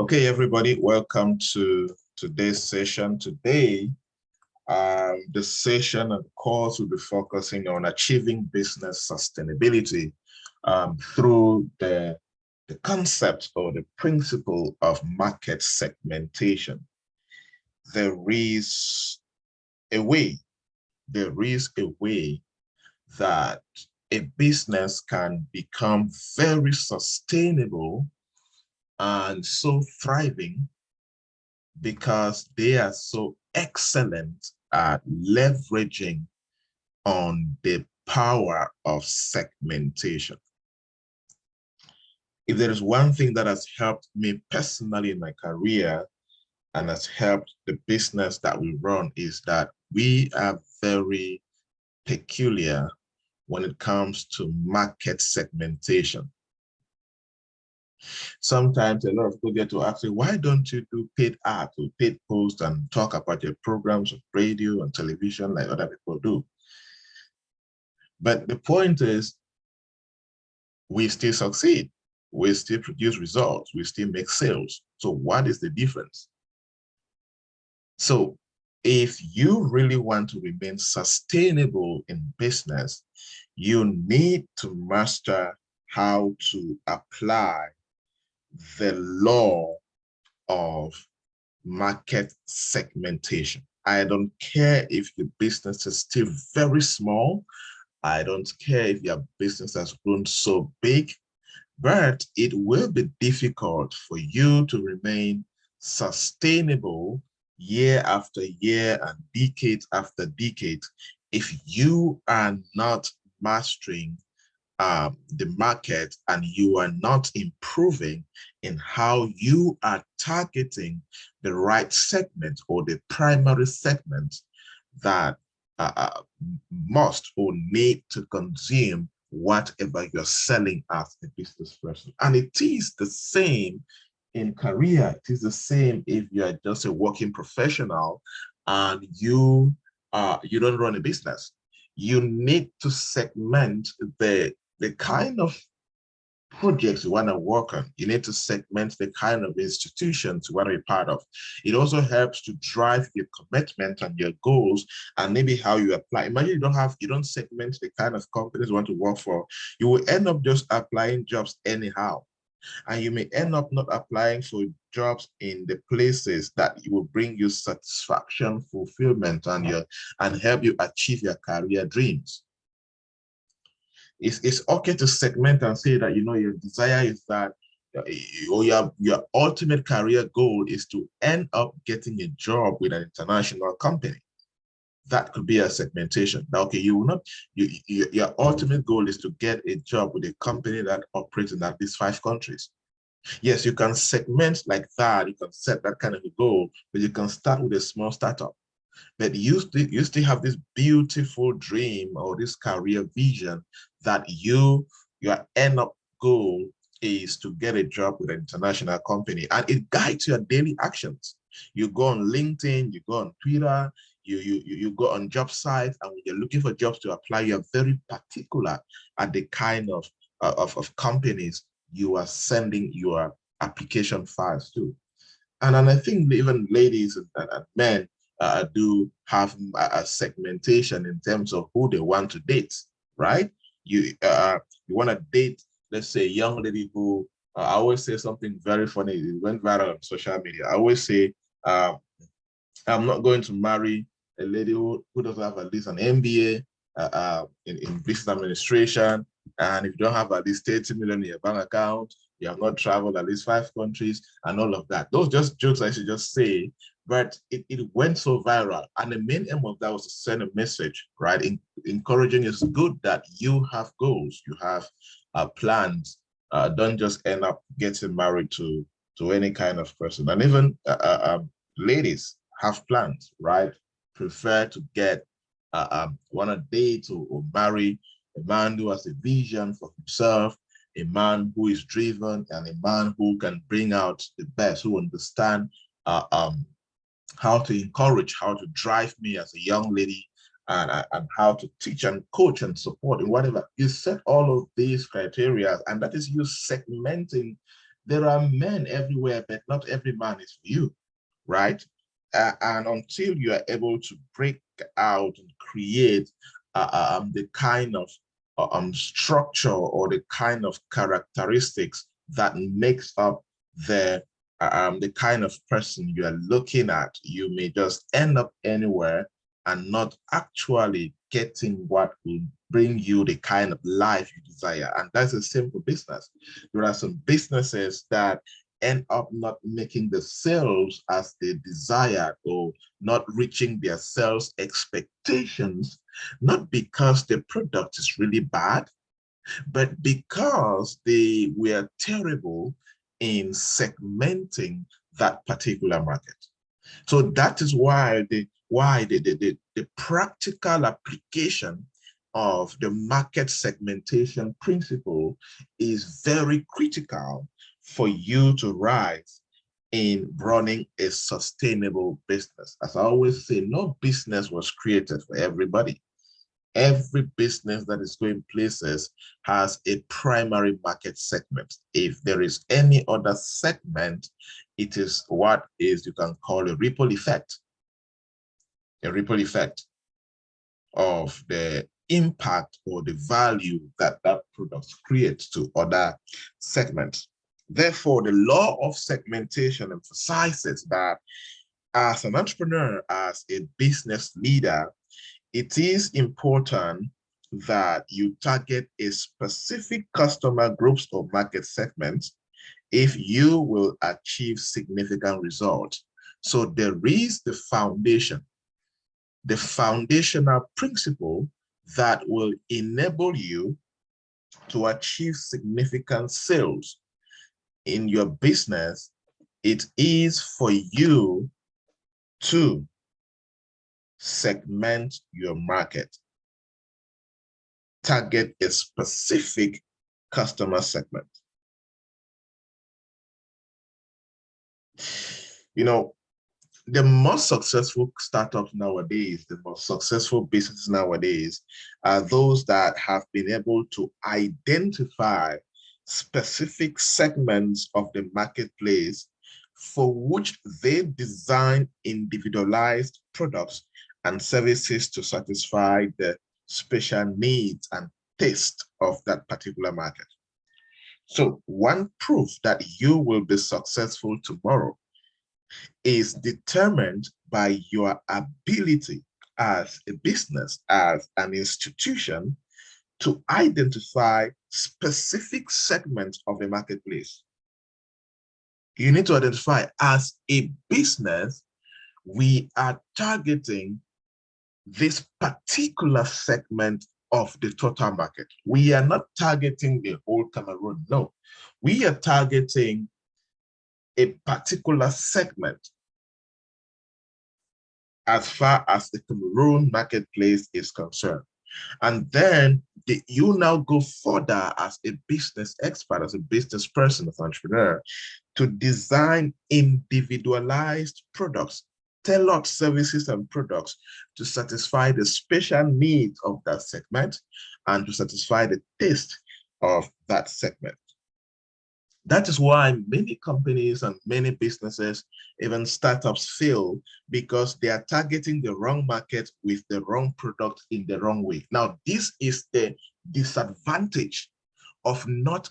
Okay, everybody, welcome to today's session. Today, the session and course will be focusing on achieving business sustainability through the concept or the principle of market segmentation. There is a way, there is a way that a business can become very sustainable and so thriving because they are so excellent at leveraging on the power of segmentation. If there is one thing that has helped me personally in my career and has helped the business that we run is that we are very peculiar when it comes to market segmentation. Sometimes a lot of people get to ask me, why don't you do paid ads or paid posts and talk about your programs on radio and television like other people do? But the point is, we still succeed. We still produce results. We still make sales. So what is the difference? So if you really want to remain sustainable in business, you need to master how to apply the law of market segmentation. I don't care if your business is still very small. I don't care if your business has grown so big, but it will be difficult for you to remain sustainable year after year and decade after decade if you are not mastering the market and you are not improving in how you are targeting the right segment or the primary segment that must or need to consume whatever you're selling as a business person. And it is the same in career. It is the same if you are just a working professional and you don't run a business. You need to segment the kind of projects you want to work on. You need to segment the kind of institutions you want to be part of. It also helps to drive your commitment and your goals and maybe how you apply. Imagine you don't segment the kind of companies you want to work for. You will end up just applying jobs anyhow. And you may end up not applying for jobs in the places that will bring you satisfaction, fulfillment, and help you achieve your career dreams. It's okay to segment and say that, your desire is that, or your ultimate career goal is to end up getting a job with an international company. That could be a segmentation. Now, okay, you will not, your ultimate goal is to get a job with a company that operates in at least 5 countries. Yes, you can segment like that. You can set that kind of a goal, but you can start with a small startup. But you still have this beautiful dream or this career vision that your end up goal is to get a job with an international company, and it guides your daily actions. You go on LinkedIn, you go on Twitter, you go on job sites, and when you're looking for jobs to apply, you're very particular at the kind of companies you are sending your application files to. And I think even ladies and men do have a segmentation in terms of who they want to date, right? You want to date, let's say, a young lady who, I always say something very funny. It went viral on social media. I always say, I'm not going to marry a lady who doesn't have at least an MBA in business administration. And if you don't have at least 30 million in your bank account, you have not traveled at least 5 countries and all of that. Those just jokes I should just say, but it went so viral. And the main aim of that was to send a message, right? Encouraging it's good that you have goals, you have plans. Don't just end up getting married to any kind of person. And even ladies have plans, right? Prefer to get, want to date or marry a man who has a vision for himself, a man who is driven, and a man who can bring out the best, who understand how to encourage, how to drive me as a young lady, and how to teach and coach and support and whatever. You set all of these criteria, and that is you segmenting There are men everywhere, but not every man is for you, right? And until you are able to break out and create the kind of structure or the kind of characteristics that makes up the kind of person you are looking at, you may just end up anywhere and not actually getting what will bring you the kind of life you desire. And that's a simple business. There are some businesses that end up not making the sales as they desired or not reaching their sales expectations, not because the product is really bad, but because they were terrible in segmenting that particular market. So that is why the practical application of the market segmentation principle is very critical for you to rise in running a sustainable business. As I always say, no business was created for everybody. Every business that is going places has a primary market segment. If there is any other segment, it is what is you can call a ripple effect of the impact or the value that that product creates to other segments. Therefore, the law of segmentation emphasizes that as an entrepreneur, as a business leader, it is important that you target a specific customer groups or market segments if you will achieve significant results. So there is the foundation, the foundational principle that will enable you to achieve significant sales in your business. It is for you to segment your market, target a specific customer segment. You know, the most successful startups nowadays, the most successful businesses nowadays are those that have been able to identify specific segments of the marketplace for which they design individualized products and services to satisfy the special needs and taste of that particular market. So one proof that you will be successful tomorrow is determined by your ability as a business, as an institution, to identify specific segments of the marketplace. You need to identify as a business, we are targeting this particular segment of the total market. We are not targeting the whole Cameroon, no. We are targeting a particular segment as far as the Cameroon marketplace is concerned. And then you now go further as a business expert, as a business person, as an entrepreneur, to design individualized products, tailored services and products to satisfy the special needs of that segment and to satisfy the taste of that segment. That is why many companies and many businesses, even startups, fail because they are targeting the wrong market with the wrong product in the wrong way. Now, this is the disadvantage of not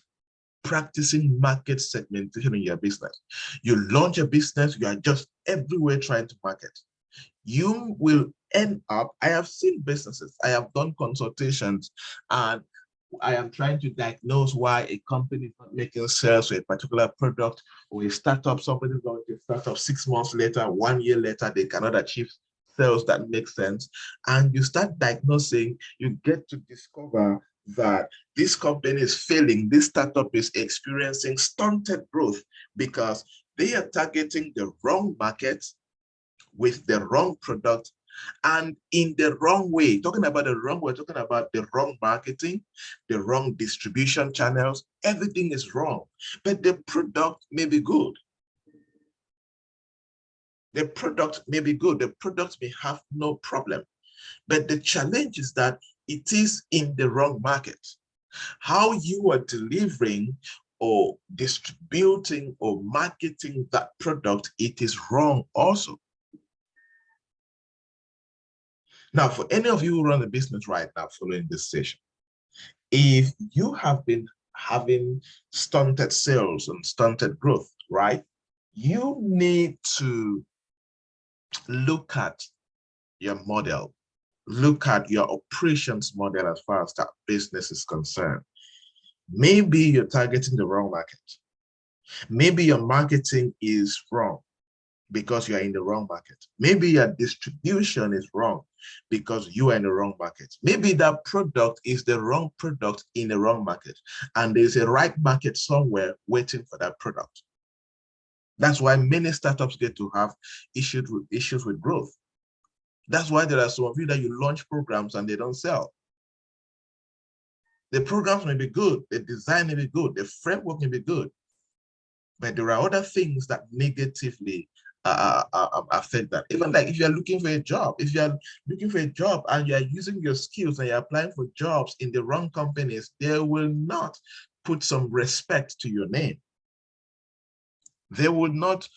practicing market segmentation in your business. You launch a business, you are just everywhere trying to market. You will end up, I have seen businesses, I have done consultations, and I am trying to diagnose why a company is not making sales for a particular product, or a startup, somebody's going to start up 6 months later, 1 year later, they cannot achieve sales that make sense. And you start diagnosing, you get to discover that this company is failing, this startup is experiencing stunted growth because they are targeting the wrong market with the wrong product and in the wrong way. Talking about the wrong way, talking about the wrong marketing, the wrong distribution channels. Everything is wrong, but the product may be good. The product may be good. The product may have no problem, but the challenge is that it is in the wrong market. How you are delivering or distributing or marketing that product, it is wrong also. Now, for any of you who run a business right now following this session, if you have been having stunted sales and stunted growth, right, you need to look at your model, look at your operations model as far as that business is concerned. Maybe you're targeting the wrong market. Maybe your marketing is wrong because you're in the wrong market. Maybe your distribution is wrong because you are in the wrong market. Maybe that product is the wrong product in the wrong market, and there's a right market somewhere waiting for that product. That's why many startups get to have issues with growth. That's why there are some of you that you launch programs and they don't sell. The programs may be good, the design may be good, the framework may be good, but there are other things that negatively affect that. Even like if you're looking for a job, if you're looking for a job and you're using your skills and you're applying for jobs in the wrong companies, they will not put some respect to your name. They will not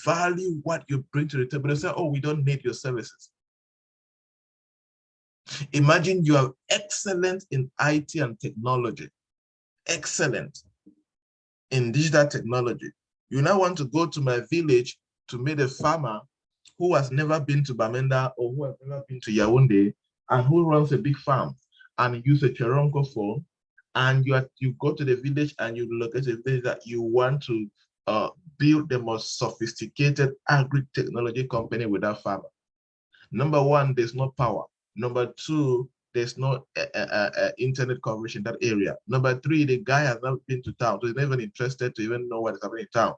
value what you bring to the table. They say, oh, we don't need your services. Imagine you are excellent in IT and technology, excellent in digital technology. You now want to go to my village to meet a farmer who has never been to Bamenda or who has never been to Yaoundé and who runs a big farm and use a Cheronko phone, and you go to the village and you locate a village that you want to build the most sophisticated agri-technology company with that farmer. Number one, there's no power. Number two, there's no internet coverage in that area. Number three, the guy has not been to town, so he's not even interested to even know what is happening in town.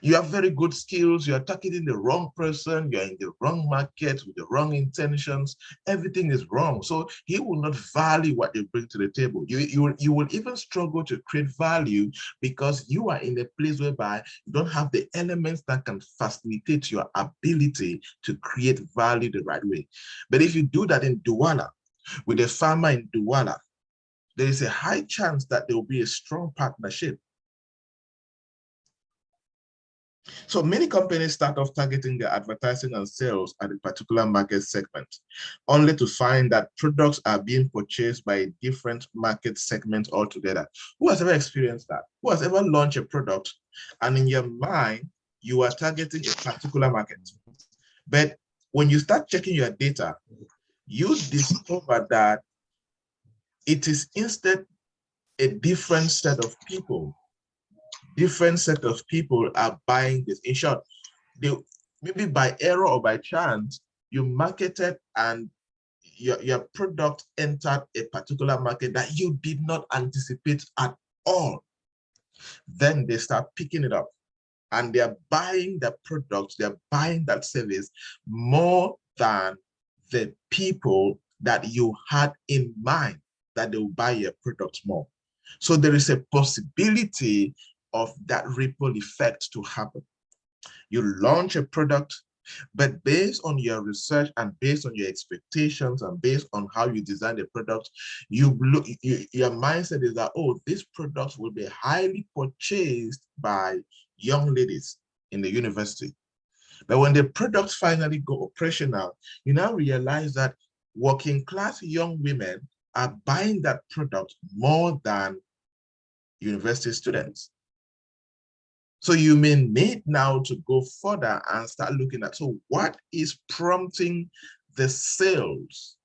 You have very good skills, you are targeting the wrong person, you're in the wrong market with the wrong intentions, everything is wrong. So he will not value what you bring to the table. You will even struggle to create value because you are in a place whereby you don't have the elements that can facilitate your ability to create value the right way. But if you do that in Douala, with a farmer in Douala, there is a high chance that there will be a strong partnership. So many companies start off targeting their advertising and sales at a particular market segment, only to find that products are being purchased by a different market segment altogether. Who has ever experienced that? Who has ever launched a product and in your mind, you are targeting a particular market? But when you start checking your data, you discover that it is instead a different set of people. Different set of people are buying this. In short, maybe by error or by chance, you marketed and your product entered a particular market that you did not anticipate at all. Then they start picking it up and they're buying the product, they're buying that service more than the people that you had in mind that they will buy your product more. So there is a possibility of that ripple effect to happen. You launch a product, but based on your research and based on your expectations and based on how you design the product, your mindset is that, oh, this product will be highly purchased by young ladies in the university. But when the products finally go operational, you now realize that working class young women are buying that product more than university students. So you may need now to go further and start looking at, so what is prompting the sales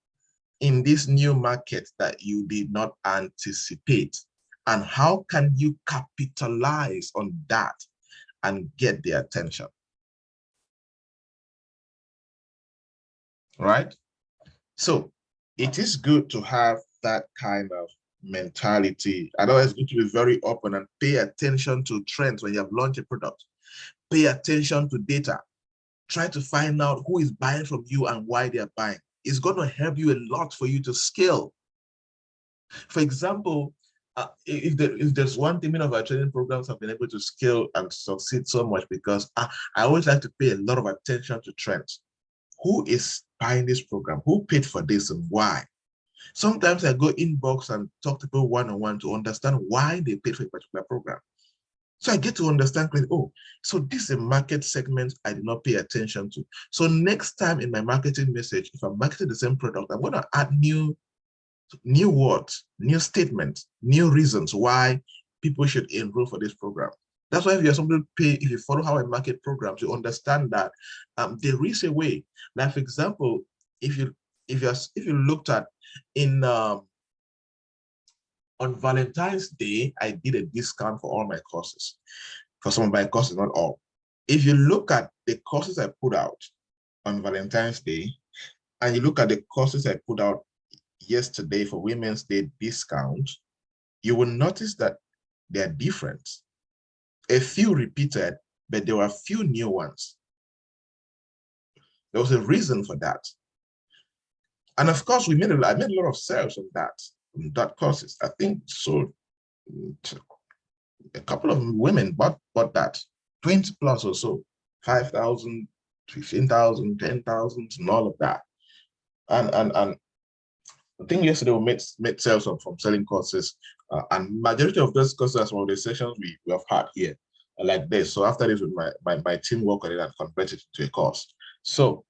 in this new market that you did not anticipate? And how can you capitalize on that and get their attention? Right? So it is good to have that kind of mentality. Otherwise, it's going to be very open and pay attention to trends when you have launched a product. Pay attention to data. Try to find out who is buying from you and why they are buying. It's going to help you a lot for you to scale. For example, if there's one thing, many of our training programs have been able to scale and succeed so much because I always like to pay a lot of attention to trends. Who is buying this program? Who paid for this and why? Sometimes I go inbox and talk to people one-on-one to understand why they paid for a particular program. So I get to understand, oh, so this is a market segment I did not pay attention to. So next time in my marketing message, if I'm marketing the same product, I'm going to add new words, new statements, new reasons why people should enroll for this program. That's why if you're somebody to pay, if you follow how I market programs, you understand that there is a way. Like for example, if you looked at in on Valentine's Day, I did a discount for all my courses. For some of my courses, not all. If you look at the courses I put out on Valentine's Day, and you look at the courses I put out yesterday for Women's Day discount, you will notice that they're different. A few repeated, but there were a few new ones. There was a reason for that. And of course, I made a lot of sales on that courses. I think so a couple of women bought that, 20 plus or so, 5,000, 15,000, 10,000, and all of that. And I think yesterday we made sales from selling courses, and majority of those courses are some of the sessions we have had here like this. So after this, my team work on it and convert it to a course. So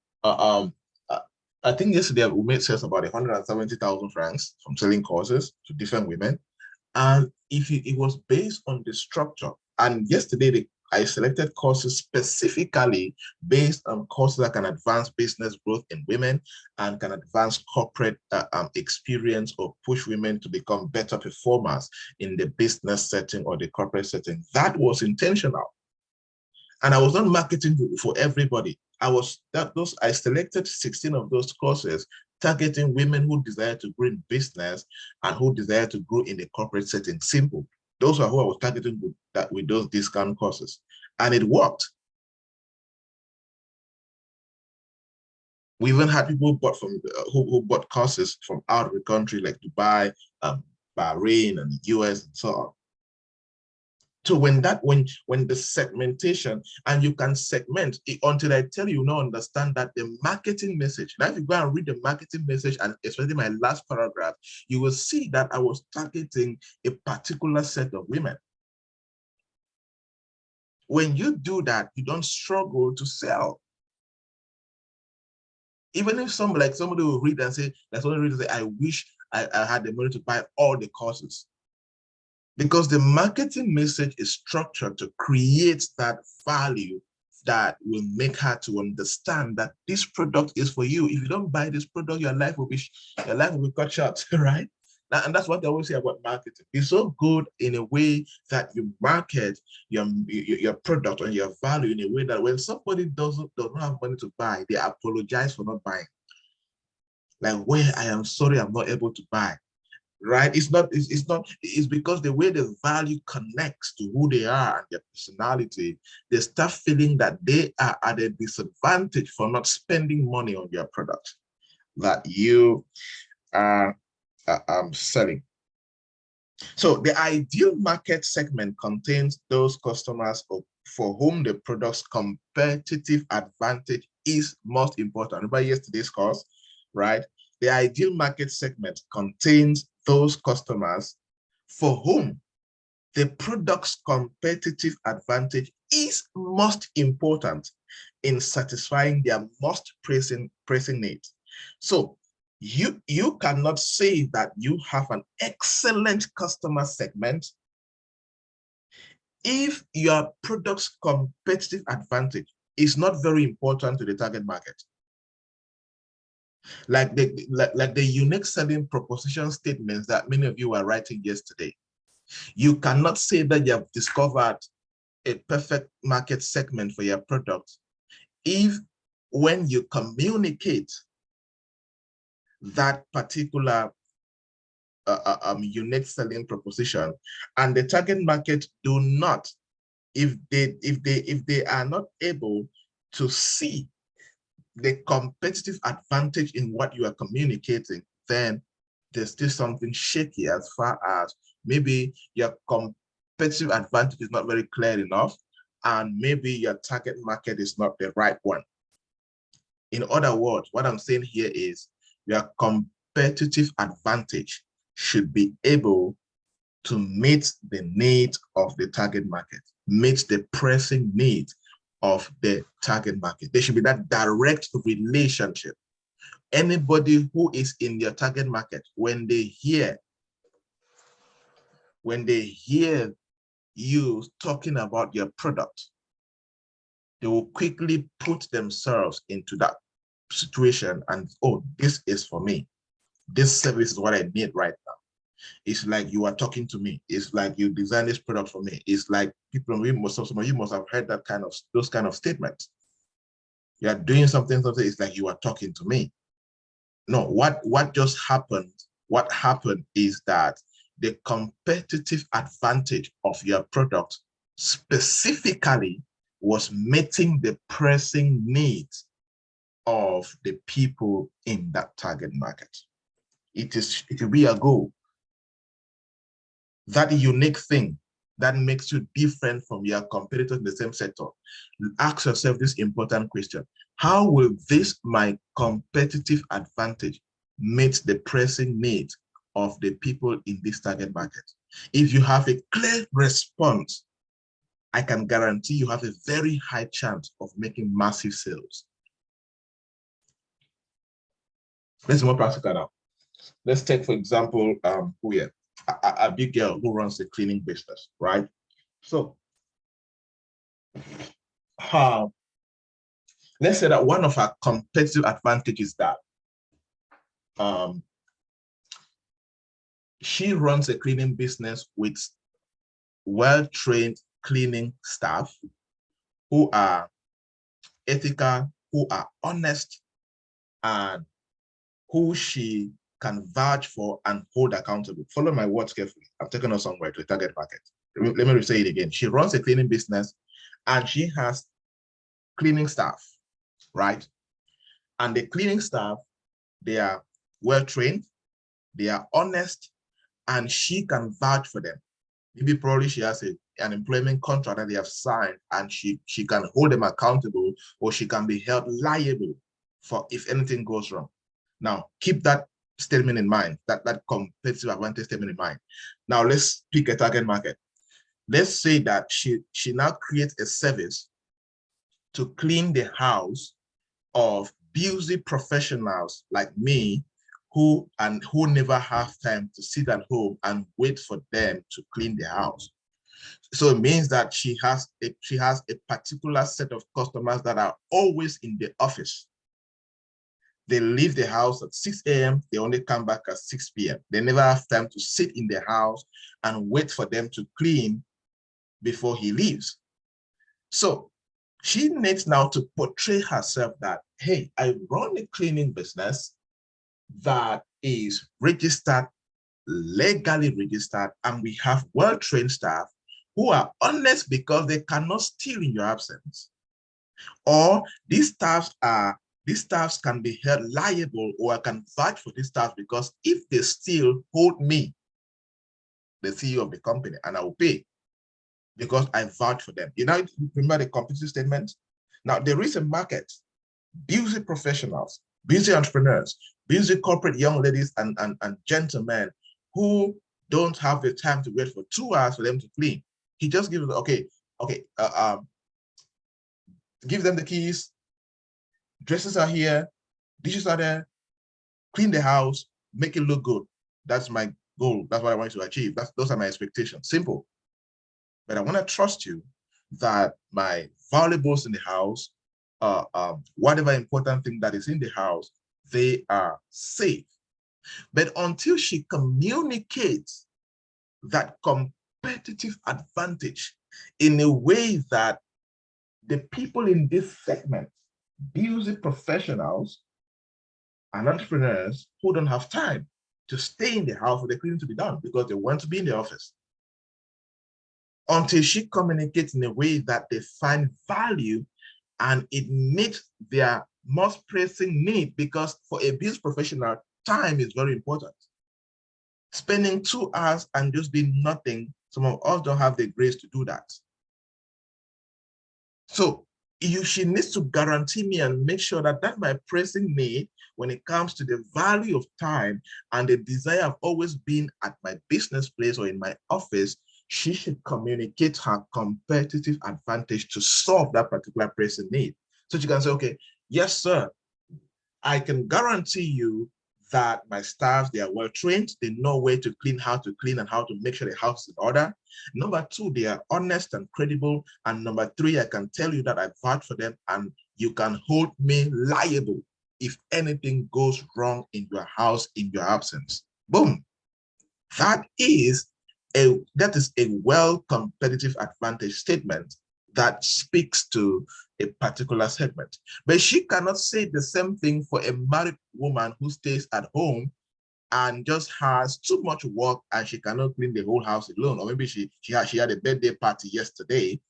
I think yesterday we made sales about 170,000 francs from selling courses to different women. And if it was based on the structure, and yesterday I selected courses specifically based on courses that can advance business growth in women and can advance corporate experience or push women to become better performers in the business setting or the corporate setting. That was intentional. And I was not marketing for everybody. I selected 16 of those courses targeting women who desire to grow in business and who desire to grow in the corporate setting. Simple. Those are who I was targeting with those discount courses. And it worked. We even had people who bought courses from out of the country, like Dubai, Bahrain, and the US, and so on. So when the segmentation, and you can segment it until I tell you now understand that the marketing message. Now, if you go and read the marketing message, and especially my last paragraph, you will see that I was targeting a particular set of women. When you do that, you don't struggle to sell. Even if somebody will read and say, I wish I had the money to buy all the courses. Because the marketing message is structured to create that value that will make her to understand that this product is for you. If you don't buy this product, your life will be cut short, right? And that's what I always say about marketing. It's so good in a way that you market your product and your value in a way that when somebody does not have money to buy, they apologize for not buying. Like, where I am sorry I'm not able to buy. Right? It's because the way the value connects to who they are and their personality, they start feeling that they are at a disadvantage for not spending money on your product that you are selling. So the ideal market segment contains those customers for whom the product's competitive advantage is most important. Remember yesterday's course, right? The ideal market segment contains those customers for whom the product's competitive advantage is most important in satisfying their most pressing needs. So you cannot say that you have an excellent customer segment if your product's competitive advantage is not very important to the target market. Like the unique selling proposition statements that many of you were writing yesterday. You cannot say that you have discovered a perfect market segment for your product if when you communicate that particular unique selling proposition and the target market do not, if they are not able to see the competitive advantage in what you are communicating, then there's still something shaky as far as maybe your competitive advantage is not very clear enough, and maybe your target market is not the right one. In other words, what I'm saying here is your competitive competitive advantage should be able to meet the needs of the target market, meet the pressing needs of the target market. There should be that direct relationship. Anybody who is in your target market, when they hear you talking about your product, they will quickly put themselves into that situation and, oh, this is for me. This service is what I need right now. It's like you are talking to me. It's like you design this product for me. It's like people, some of you must have heard those kind of statements. You are doing something, it's like you are talking to me. No, what just happened? What happened is that the competitive advantage of your product specifically was meeting the pressing needs of the people in that target market. It will be a goal. That unique thing that makes you different from your competitors in the same sector. Ask yourself this important question: how will this, my competitive advantage, meet the pressing needs of the people in this target market? If you have a clear response, I can guarantee you have a very high chance of making massive sales. Let's be more practical now. Let's take, for example, a big girl who runs a cleaning business, right? So, let's say that one of our competitive advantages is that she runs a cleaning business with well-trained cleaning staff who are ethical, who are honest, and who she can vouch for and hold accountable. Follow my words carefully. I'm taking us somewhere to a target market. Let me say it again. She runs a cleaning business and she has cleaning staff, right? And the cleaning staff, they are well-trained, they are honest, and she can vouch for them. Maybe probably she has an employment contract that they have signed and she can hold them accountable, or she can be held liable for if anything goes wrong. Now, keep that statement in mind, that competitive advantage statement in mind. Now, let's pick a target market. Let's say that she now creates a service to clean the house of busy professionals like me who never have time to sit at home and wait for them to clean the house. So it means that she has a particular set of customers that are always in the office. They leave the house at 6 a.m. They only come back at 6 p.m. They never have time to sit in the house and wait for them to clean before he leaves. So she needs now to portray herself that, hey, I run a cleaning business that is registered, legally registered, and we have well-trained staff who are honest because they cannot steal in your absence. Or these staffs can be held liable, or I can vouch for these staff because if they steal, hold me, the CEO of the company, and I will pay because I vouch for them. You know, remember the competitive statement? Now, there is a market, busy professionals, busy entrepreneurs, busy corporate young ladies and gentlemen who don't have the time to wait for 2 hours for them to clean. He just gives them, give them the keys, dresses are here, dishes are there, clean the house, make it look good. That's my goal. That's what I want to achieve. Those are my expectations. Simple. But I want to trust you that my valuables in the house, whatever important thing that is in the house, they are safe. But until she communicates that competitive advantage in a way that the people in this segment, busy professionals and entrepreneurs who don't have time to stay in the house for the cleaning to be done because they want to be in the office, until she communicates in a way that they find value and it meets their most pressing need, because for a business professional, time is very important. Spending 2 hours and just doing nothing, some of us don't have the grace to do that. So she needs to guarantee me and make sure that my pressing need when it comes to the value of time and the desire of always being at my business place or in my office, she should communicate her competitive advantage to solve that particular pressing need. So she can say, okay, yes, sir, I can guarantee you that my staff, they are well trained, they know where to clean, how to clean, and how to make sure the house is in order. Number two, they are honest and credible. And number three, I can tell you that I vouch for them and you can hold me liable if anything goes wrong in your house in your absence. Boom. That is a well competitive advantage statement that speaks to a particular segment. But she cannot say the same thing for a married woman who stays at home and just has too much work and she cannot clean the whole house alone. Or maybe she had a birthday party yesterday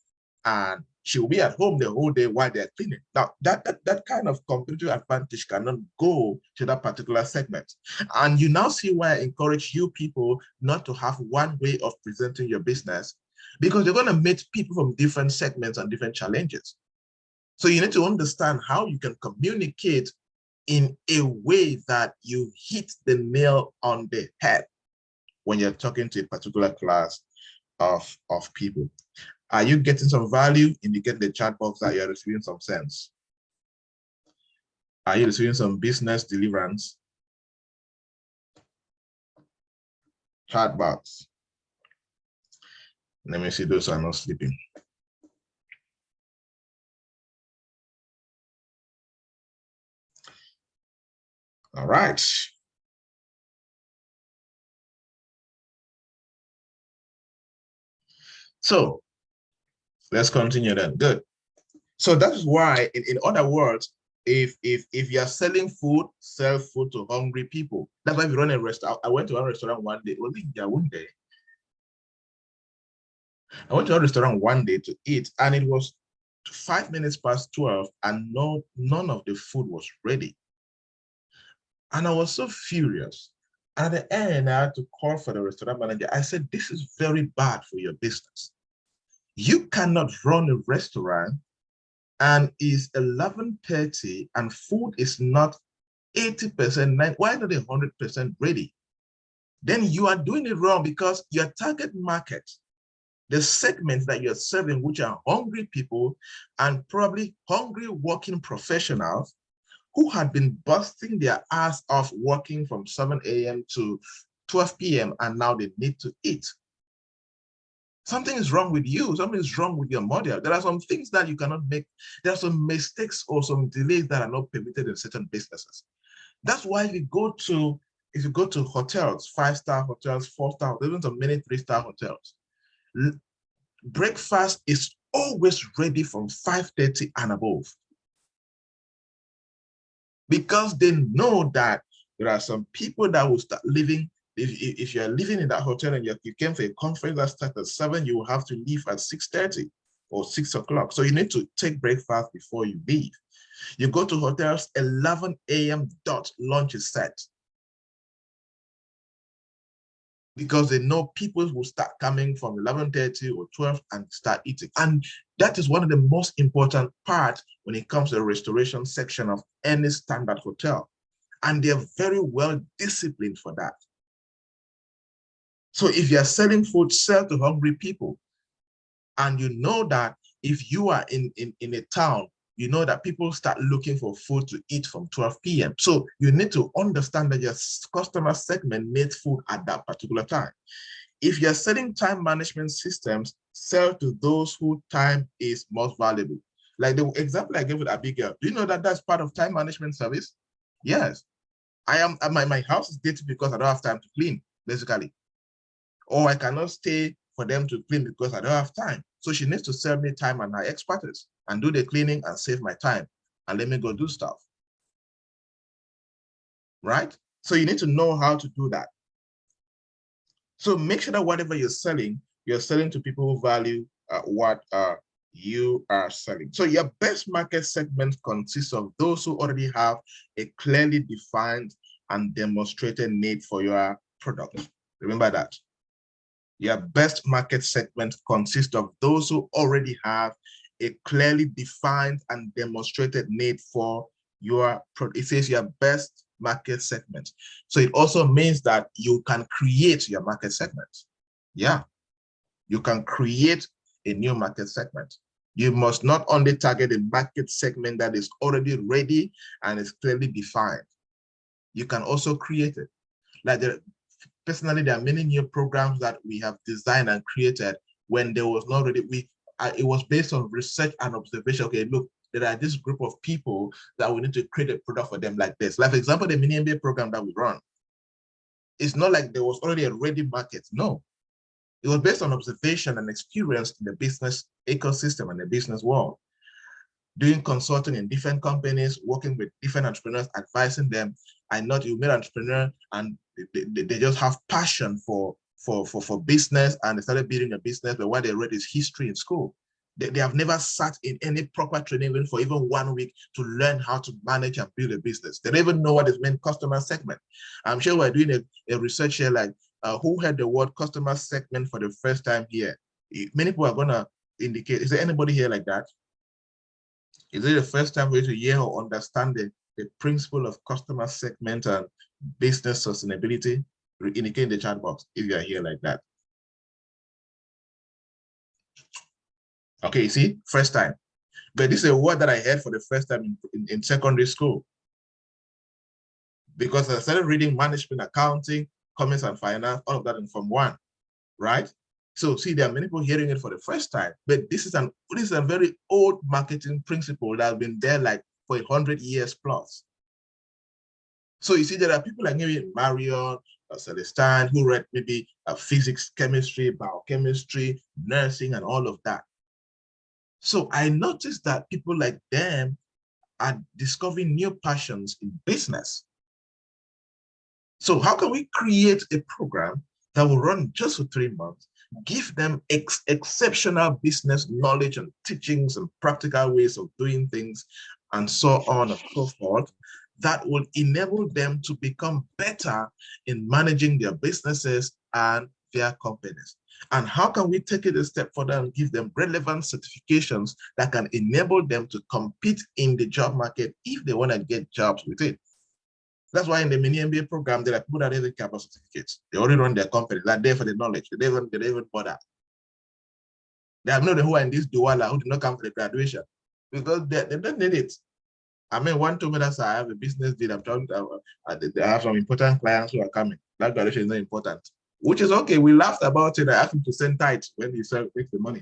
and she will be at home the whole day while they're cleaning. Now, that kind of competitive advantage cannot go to that particular segment. And you now see why I encourage you people not to have one way of presenting your business, because you're going to meet people from different segments and different challenges. So you need to understand how you can communicate in a way that you hit the nail on the head when you're talking to a particular class of people. Are you getting some value? Indicate the chat box that you're receiving some sense. Are you receiving some business deliverance? Chat box. Let me see those are not sleeping. All right. So let's continue then. Good. So that is why, in other words, if you're selling food, sell food to hungry people. That's why we run a restaurant. I went to a restaurant one day. Well, one day. I went to a restaurant one day to eat, and it was 5 minutes past 12, and none of the food was ready. And I was so furious. At the end, I had to call for the restaurant manager. I said, this is very bad for your business. You cannot run a restaurant and it's 11:30 and food is not 80%, why not 100% ready? Then you are doing it wrong, because your target market, the segments that you're serving, which are hungry people and probably hungry working professionals who had been busting their ass off working from 7 a.m. to 12 p.m. and now they need to eat. Something is wrong with you. Something is wrong with your model. There are some things that you cannot make. There are some mistakes or some delays that are not permitted in certain businesses. That's why if you go to hotels, 5-star hotels, 4-star, even some many 3-star hotels, breakfast is always ready from 5:30 and above, because they know that there are some people that will start living. If you're living in that hotel and you came for a conference that starts at 7, you will have to leave at 6:30 or 6 o'clock. So you need to take breakfast before you leave. You go to hotels, 11 a.m. dot, lunch is set, because they know people will start coming from 11:30 or 12 and start eating. And that is one of the most important parts when it comes to the restoration section of any standard hotel. And they're very well disciplined for that. So if you're selling food, sell to hungry people. And you know that if you are in a town, you know that people start looking for food to eat from 12 p.m. So you need to understand that your customer segment needs food at that particular time. If you're selling time management systems, sell to those whose time is most valuable. Like the example I gave with Abigail, do you know that that's part of time management service? Yes. My house is dirty because I don't have time to clean, basically. Or I cannot stay for them to clean because I don't have time. So she needs to sell me time and her expertise and do the cleaning and save my time and let me go do stuff. Right? So you need to know how to do that. So make sure that whatever you're selling to people who value what you are selling. So your best market segment consists of those who already have a clearly defined and demonstrated need for your product. Remember that. Your best market segment consists of those who already have a clearly defined and demonstrated need for your product. It says your best market segment. So it also means that you can create your market segment. Yeah, you can create a new market segment. You must not only target a market segment that is already ready and is clearly defined. You can also create it. Like personally, there are many new programs that we have designed and created when there was not really, it was based on research and observation. Okay, look, there are this group of people that we need to create a product for them like this. Like, for example, the mini MBA program that we run, it's not like there was already a ready market. No, it was based on observation and experience in the business ecosystem and the business world. Doing consulting in different companies, working with different entrepreneurs, advising them. I know you meet an entrepreneur and they just have passion for business, and they started building a business, but what they read is history in school. They have never sat in any proper training even for even 1 week to learn how to manage and build a business. They don't even know what is meant customer segment. I'm sure we're doing a research here like who heard the word customer segment for the first time here? Many people are gonna indicate, is there anybody here like that? Is it the first time for you to hear or understand the principle of customer segment and business sustainability? Indicate in the chat box if you are here like that. Okay, you see, first time. But this is a word that I heard for the first time in secondary school. Because I started reading management, accounting, commerce and finance, all of that in Form 1, right? So see, there are many people hearing it for the first time, but this is a very old marketing principle that has been there like for 100 years plus. So you see, there are people like maybe Marion, Celestine, who read maybe physics, chemistry, biochemistry, nursing, and all of that. So I noticed that people like them are discovering new passions in business. So how can we create a program that will run just for 3 months, give them exceptional business knowledge and teachings and practical ways of doing things and so on and so forth, that will enable them to become better in managing their businesses and their companies? And how can we take it a step further and give them relevant certifications that can enable them to compete in the job market if they want to get jobs with it? That's why in the mini MBA program, there are people that don't care about certificates. They already run their company. They're there for the knowledge. They don't even bother. They have known who are in this Douala who did not come for the graduation because they don't need it. I mean, one told me that I have a business deal. I'm trying to, I have some important clients who are coming. That graduation is not important, which is okay. We laughed about it. I asked him to send tithes when he takes the money.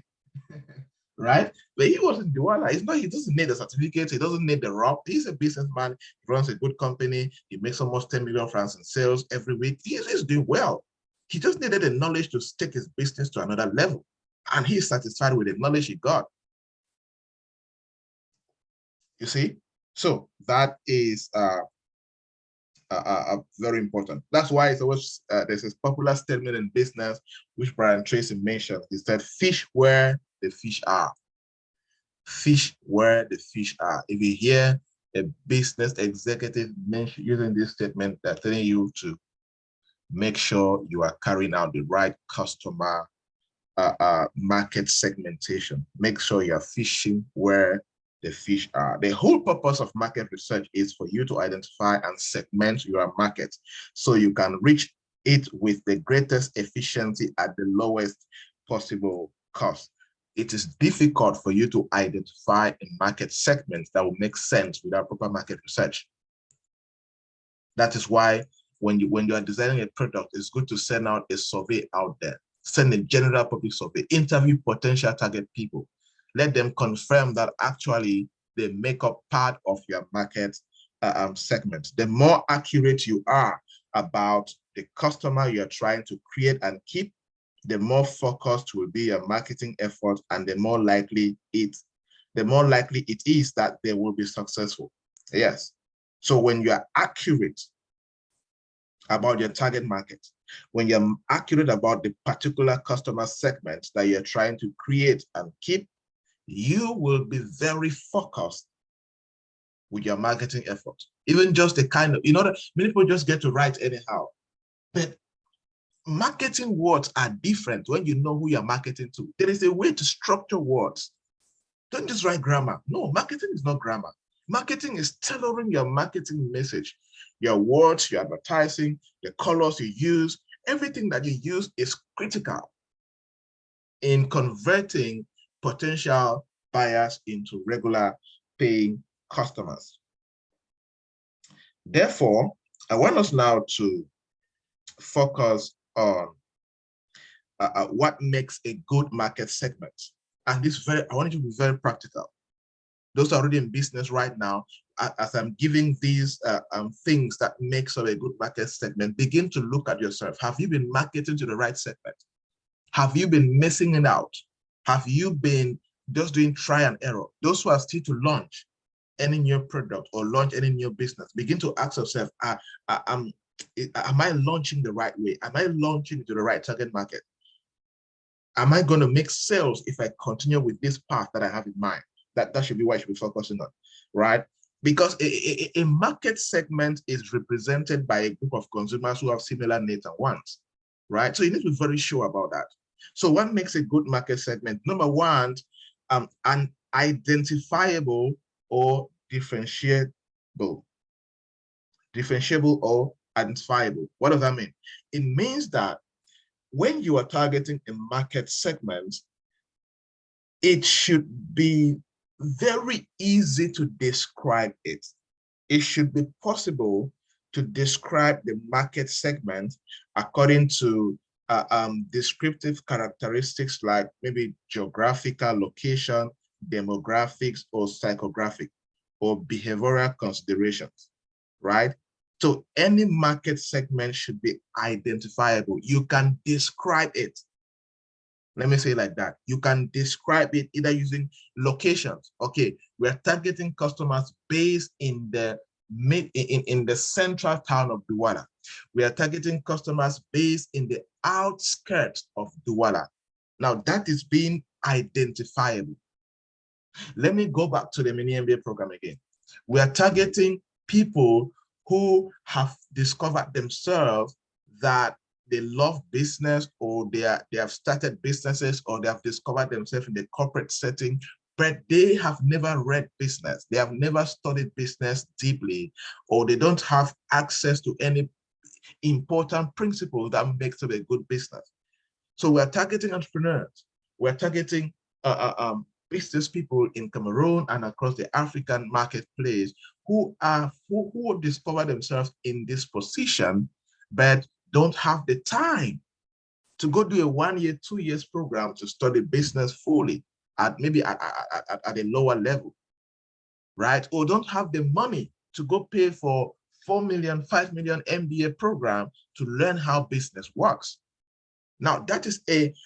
Right? But he wasn't Douala. He doesn't need a certificate. He doesn't need the rock. He's a businessman. He runs a good company. He makes almost 10 million francs in sales every week. He's doing well. He just needed the knowledge to take his business to another level. And he's satisfied with the knowledge he got. You see? So that is very important. That's why it's always, there's this popular statement in business, which Bryan Tracy mentioned. He said, fish where the fish are. Fish where the fish are. If you hear a business executive using this statement, they're telling you to make sure you are carrying out the right customer market segmentation. Make sure you're fishing where the fish are. The whole purpose of market research is for you to identify and segment your market so you can reach it with the greatest efficiency at the lowest possible cost. It is difficult for you to identify a market segment that will make sense without proper market research. That is why when you are designing a product, it's good to send out a survey out there. Send a general public survey, interview potential target people. Let them confirm that actually they make up part of your market segment. The more accurate you are about the customer you're trying to create and keep, the more focused will be your marketing effort, and the more likely it is that they will be successful. Yes. So when you are accurate about your target market, when you're accurate about the particular customer segment that you're trying to create and keep, you will be very focused with your marketing effort. Even just the kind of, many people just get to write anyhow. But marketing words are different when you know who you're marketing to. There is a way to structure words Don't just write grammar. No, marketing is not grammar. Marketing is tailoring your marketing message, your words, your advertising, the colors you use, everything that you use is critical in converting potential buyers into regular paying customers. Therefore, I want us now to focus on what makes a good market segment. And I want you to be very practical. Those are already in business right now, as I'm giving these things that makes up a good market segment, begin to look at yourself. Have you been marketing to the right segment? Have you been missing it out? Have you been just doing try and error? Those who are still to launch any new product or launch any new business, begin to ask yourself, am I launching the right way? Am I launching to the right target market? Am I going to make sales if I continue with this path that I have in mind? That should be what I should be focusing on, right? Because a market segment is represented by a group of consumers who have similar needs and wants, right? So you need to be very sure about that. So what makes a good market segment? Number one, an identifiable or differentiable or identifiable. What does that mean? It means that when you are targeting a market segment, it should be very easy to describe it. It should be possible to describe the market segment according to descriptive characteristics like maybe geographical location, demographics, or psychographic, or behavioral considerations, right? So any market segment should be identifiable. You can describe it. Let me say it like that. You can describe it either using locations. Okay, we're targeting customers based in the in the central town of Douala. We are targeting customers based in the outskirts of Douala. Now that is being identifiable. Let me go back to the mini MBA program again. We are targeting people who have discovered themselves that they love business, or they have started businesses, or they have discovered themselves in the corporate setting, but they have never read business. They have never studied business deeply, or they don't have access to any important principle that makes it a good business. So we're targeting entrepreneurs. We're targeting business people in Cameroon and across the African marketplace who discover themselves in this position, but don't have the time to go do a 1 year, 2 years program to study business fully at maybe at a lower level, right? Or don't have the money to go pay for 4 million, 5 million MBA program to learn how business works. Now that is an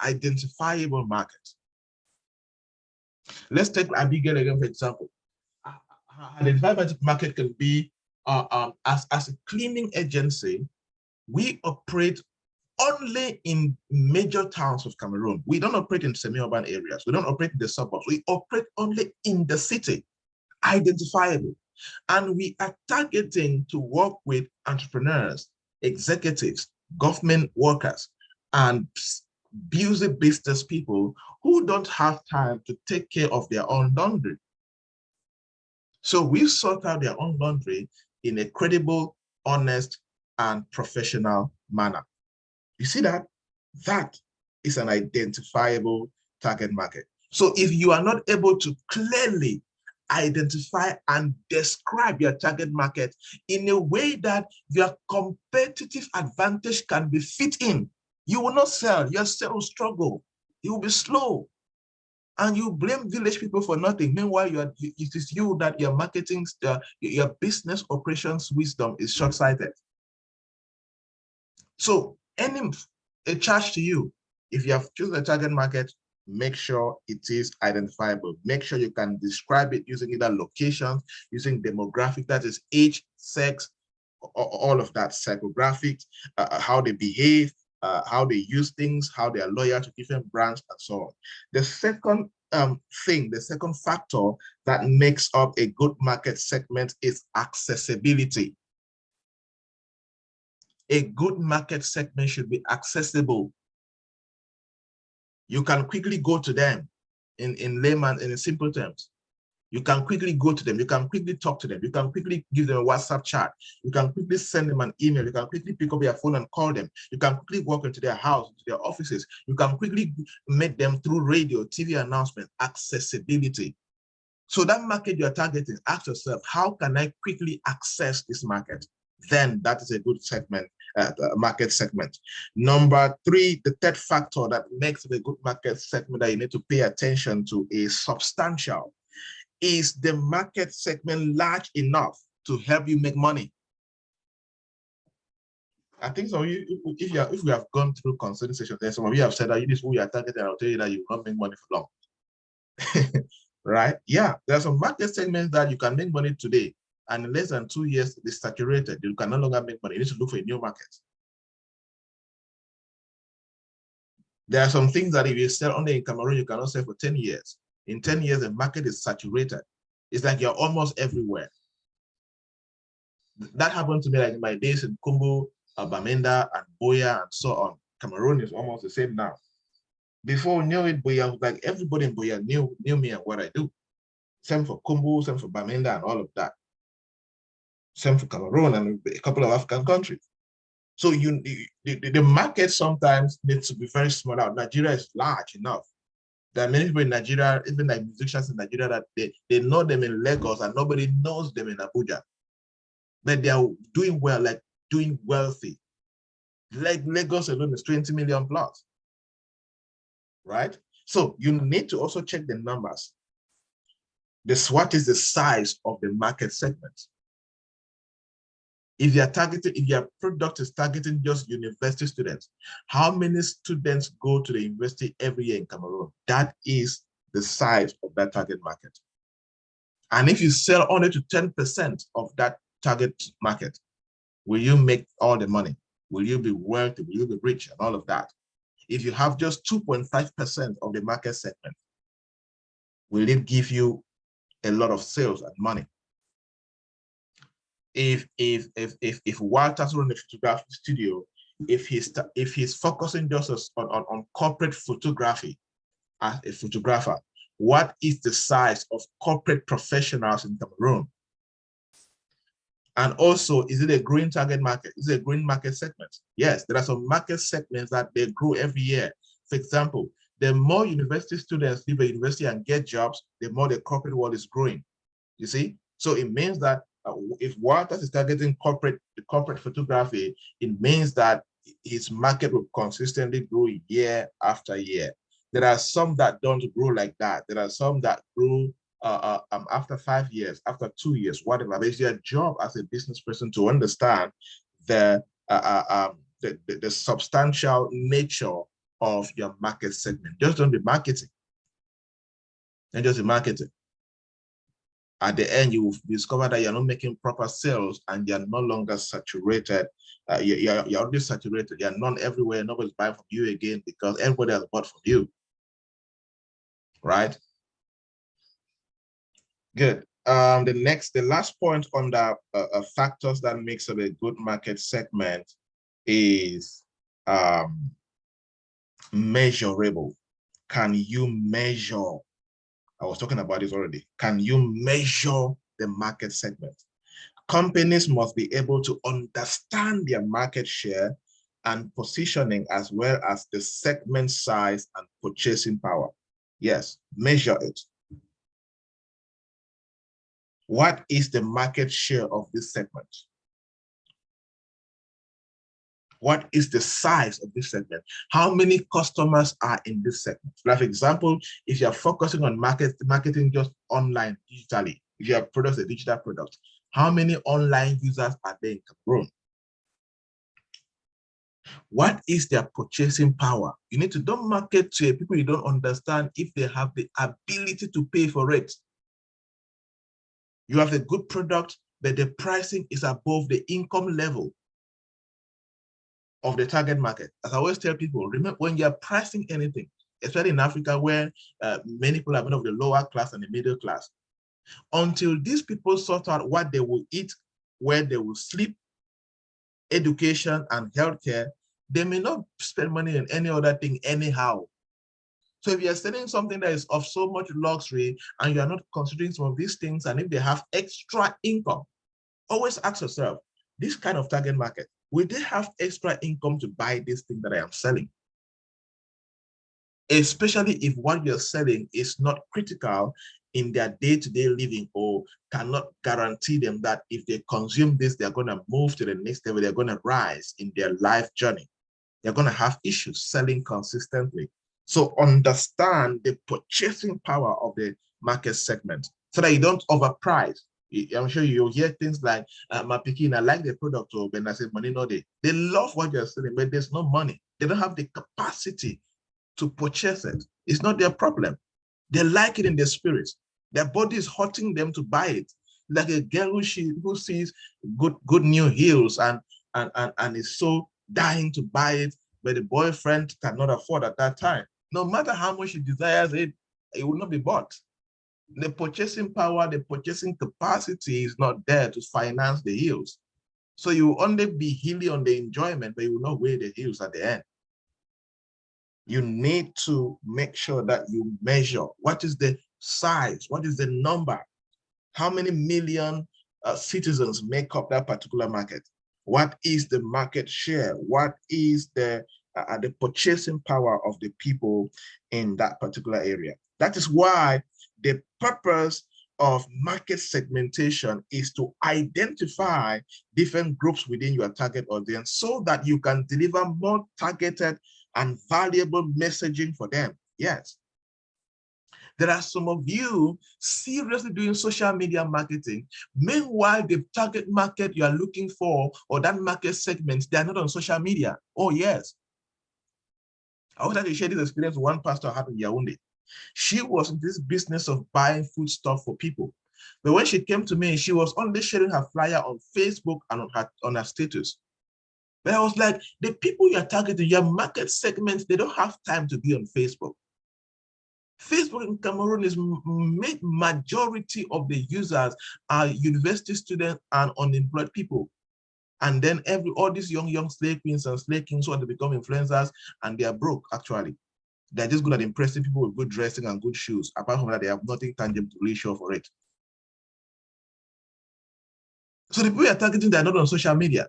identifiable market. Let's take Abigail again, for example. Identifiable market can be as a cleaning agency. We operate only in major towns of Cameroon. We don't operate in semi-urban areas. We don't operate in the suburbs. We operate only in the city, identifiable. And we are targeting to work with entrepreneurs, executives, government workers, and busy business people who don't have time to take care of their own laundry. So we sort out their own laundry in a credible, honest, and professional manner. You see that? That is an identifiable target market. So if you are not able to clearly identify and describe your target market in a way that your competitive advantage can be fit in, you will not sell. Your sales will struggle. You will be slow. And you blame village people for nothing. Meanwhile, it is you that your marketing, your business operations wisdom is short-sighted. So a charge to you, if you have chosen a target market, make sure it is identifiable. Make sure you can describe it using either locations, using demographic, that is age, sex, all of that, psychographics, how they behave, how they use things, how they are loyal to different brands, and so on. The second the second factor that makes up a good market segment is accessibility. A good market segment should be accessible. You can quickly go to them. in layman, in simple terms. You can quickly go to them. You can quickly talk to them. You can quickly give them a WhatsApp chat. You can quickly send them an email. You can quickly pick up your phone and call them. You can quickly walk into their house, into their offices. You can quickly meet them through radio, TV announcement, accessibility. So that market you're targeting, ask yourself, how can I quickly access this market? Then that is a good segment, market segment. Number three, the third factor that makes it a good market segment that you need to pay attention to is substantial. Is the market segment large enough to help you make money? I think so. If we have gone through consulting sessions, then some of you have said that this is who you are targeting, I'll tell you that you will not make money for long. Right? Yeah, there are some market segments that you can make money today, and in less than 2 years, it's saturated. You can no longer make money. You need to look for a new market. There are some things that if you sell only in Cameroon, you cannot sell for 10 years. In 10 years, the market is saturated. It's like you're almost everywhere. That happened to me like in my days in Kumbu, Bamenda, and Boya, and so on. Cameroon is almost the same now. Before we knew it, Boya was like everybody in Boya knew me and what I do. Same for Kumbu, same for Bamenda, and all of that. Same for Cameroon and a couple of African countries. So the market sometimes needs to be very small. Now, Nigeria is large enough. There are many people in Nigeria, even like musicians in Nigeria, that they know them in Lagos and nobody knows them in Abuja. But they are doing well, like doing wealthy. Like Lagos alone is 20 million plus, right? So you need to also check the numbers. What is the size of the market segment? If your product is targeting just university students, how many students go to the university every year in Cameroon? That is the size of that target market. And if you sell only to 10% of that target market, will you make all the money? Will you be wealthy? Will you be rich and all of that? If you have just 2.5% of the market segment, will it give you a lot of sales and money? If Walter's running a photography studio, if he's focusing just on corporate photography as a photographer, what is the size of corporate professionals in Cameroon? And also, is it a growing target market? Is it a growing market segment? Yes, there are some market segments that they grow every year. For example, the more university students leave a university and get jobs, the more the corporate world is growing. You see? So it means that if Walters is targeting corporate photography, it means that his market will consistently grow year after year. There are some that don't grow like that. There are some that grow after 5 years, after 2 years, whatever. But it's your job as a business person to understand the substantial nature of your market segment. Just don't be marketing. And just be marketing. At the end, you will discover that you're not making proper sales and you're no longer saturated. You're already saturated. You're not everywhere. Nobody's buying from you again because everybody has bought from you. Right? Good. The last point on the factors that makes up a good market segment is measurable. Can you measure? I was talking about this already. Can you measure the market segment? Companies must be able to understand their market share and positioning, as well as the segment size and purchasing power. Yes, measure it. What is the market share of this segment? What is the size of this segment? How many customers are in this segment? Like, for example, if you're focusing on marketing just online, digitally, if your product is a digital product, how many online users are there in Cameroon? What is their purchasing power? You need to don't market to people you don't understand if they have the ability to pay for it. You have a good product, but the pricing is above the income level of the target market. As I always tell people, remember when you're pricing anything, especially in Africa where many people are of the lower class and the middle class, until these people sort out what they will eat, where they will sleep, education and healthcare, they may not spend money on any other thing anyhow. So if you're selling something that is of so much luxury and you're not considering some of these things, and if they have extra income, always ask yourself, this kind of target market, will they have extra income to buy this thing that I am selling? Especially if what you're selling is not critical in their day-to-day living, or cannot guarantee them that if they consume this, they're going to move to the next level, they're going to rise in their life journey. They're going to have issues selling consistently. So understand the purchasing power of the market segment so that you don't overprice. I'm sure you'll hear things like, my pikin, I like the product, or when I say money, no, they love what you're selling, but there's no money. They don't have the capacity to purchase it. It's not their problem. They like it in their spirit. Their body is hurting them to buy it. Like a girl who sees good new heels and is so dying to buy it, but the boyfriend cannot afford at that time. No matter how much she desires it, it will not be bought. The purchasing power, the purchasing capacity is not there to finance the heels. So you will only be healing on the enjoyment, but you will not weigh the heels at the end. You need to make sure that you measure what is the size, what is the number, how many million citizens make up that particular market, what is the market share, what is the purchasing power of the people in that particular area. That is why the purpose of market segmentation is to identify different groups within your target audience so that you can deliver more targeted and valuable messaging for them. Yes. There are some of you seriously doing social media marketing. Meanwhile, the target market you are looking for, or that market segment, they are not on social media. Oh, yes. I wanted to share this experience with one pastor I had in Yaoundé. She was in this business of buying food stuff for people. But when she came to me, she was only sharing her flyer on Facebook and on her status. But I was like, the people you're targeting, your market segments, they don't have time to be on Facebook. Facebook in Cameroon is majority of the users are university students and unemployed people. And then all these young slave queens and slave kings want to become influencers, and they are broke actually. They're just good at impressing people with good dressing and good shoes. Apart from that, they have nothing tangible to really show for it. So the people you're targeting, they're not on social media.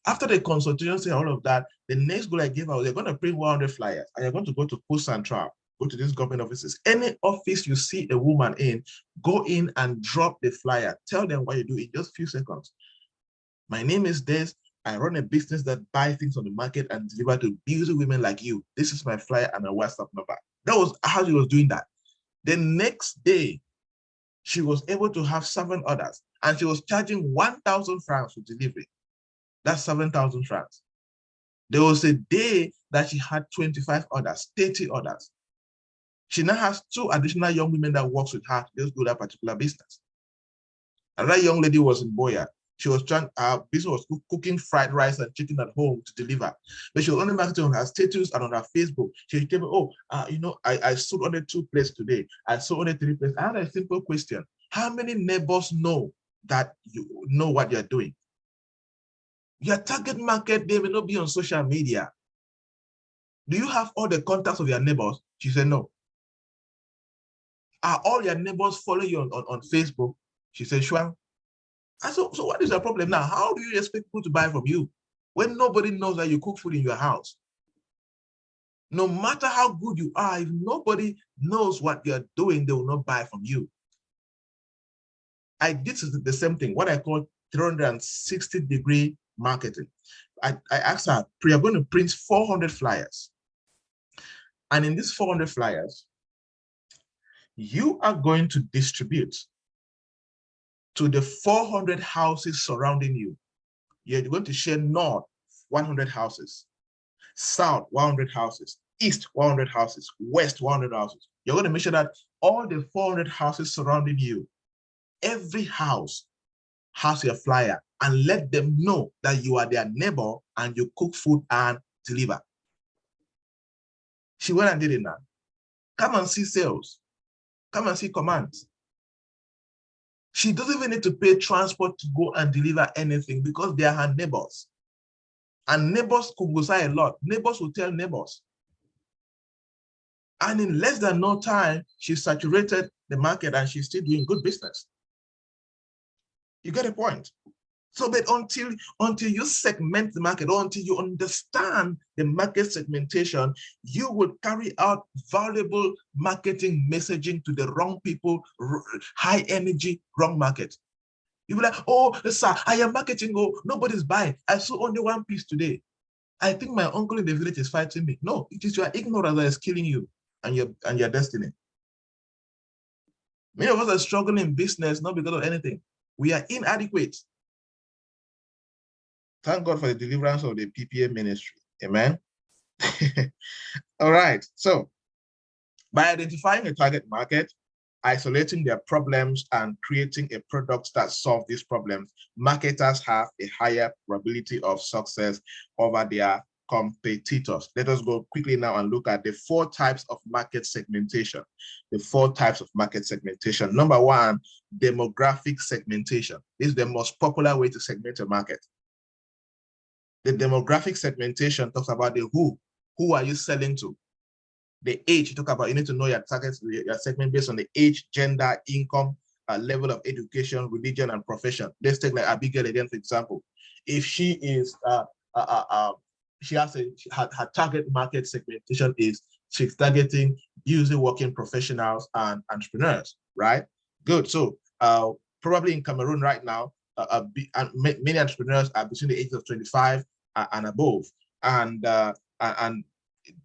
After the consultation, say all of that, the next goal I gave out, they're going to print 100 flyers, and you're going to go to Post Central, go to these government offices. Any office you see a woman in, go in and drop the flyer. Tell them what you do in just a few seconds. My name is this. I run a business that buys things on the market and deliver to beautiful women like you. This is my flyer and my WhatsApp number. That was how she was doing that. The next day, she was able to have 7 orders, and she was charging 1,000 francs for delivery. That's 7,000 francs. There was a day that she had 25 orders, 30 orders. She now has 2 additional young women that works with her to just do that particular business. Another young lady was in Boya. She was trying, her business was cooking fried rice and chicken at home to deliver. But she was only marketing on her status and on her Facebook. She told me, oh, I sold only 2 plates today. I sold only 3 plates. I had a simple question. How many neighbors know that you know what you're doing? Your target market, they may not be on social media. Do you have all the contacts of your neighbors? She said, no. Are all your neighbors following you on Facebook? She said, sure. And so what is your problem now? How do you expect people to buy from you when nobody knows that you cook food in your house? No matter how good you are, if nobody knows what you're doing, they will not buy from you. I did the same thing, what I call 360-degree marketing. I asked her, we are going to print 400 flyers. And in these 400 flyers, you are going to distribute to the 400 houses surrounding you. You're going to share north 100 houses, south 100 houses, east 100 houses, west 100 houses. You're going to make sure that all the 400 houses surrounding you, every house has your flyer, and let them know that you are their neighbor and you cook food and deliver. She went and did it now. Come and see sales. Come and see commands. She doesn't even need to pay transport to go and deliver anything because they are her neighbors. And neighbors could go say a lot. Neighbors will tell neighbors. And in less than no time, she saturated the market and she's still doing good business. You get a point? So, but until you segment the market, or until you understand the market segmentation, you will carry out valuable marketing messaging to the wrong people, high energy, wrong market. You'll be like, oh, sir, I am marketing. Oh, nobody's buying. I saw only one piece today. I think my uncle in the village is fighting me. No, it is your ignorance that is killing you and your destiny. Many of us are struggling in business, not because of anything. We are inadequate. Thank God for the deliverance of the PPA ministry. Amen. All right. So by identifying a target market, isolating their problems, and creating a product that solves these problems, marketers have a higher probability of success over their competitors. Let us go quickly now and look at the 4 types of market segmentation. The 4 types of market segmentation. Number 1, demographic segmentation. This is the most popular way to segment a market. The demographic segmentation talks about the who. Who are you selling to? The age, you talk about, you need to know your target, your segment based on the age, gender, income, level of education, religion, and profession. Let's take like Abigail again, for example. If she is, she has her target market segmentation is she's targeting usually working professionals and entrepreneurs, right? Good. So probably in Cameroon right now, many entrepreneurs are between the ages of 25 and above, and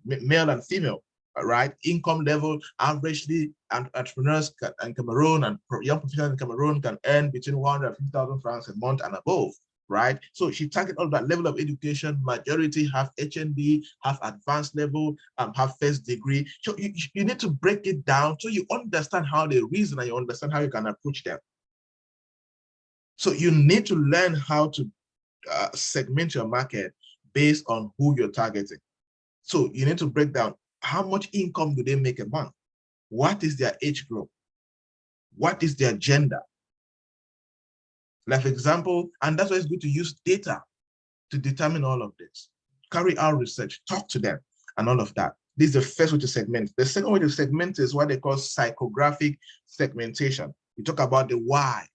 male and female, right? Income level, averagely, and entrepreneurs in Cameroon and young professionals in Cameroon can earn between 150,000 francs a month and above, right? So she target all that level of education. Majority have HND, have advanced level, have first degree. So you need to break it down so you understand how they reason and you understand how you can approach them. So you need to learn how to segment your market based on who you're targeting. So you need to break down how much income do they make a month? What is their age group? What is their gender? Like for example, and that's why it's good to use data to determine all of this. Carry out research, talk to them, and all of that. This is the first way to segment. The second way to segment is what they call psychographic segmentation. We talk about the why.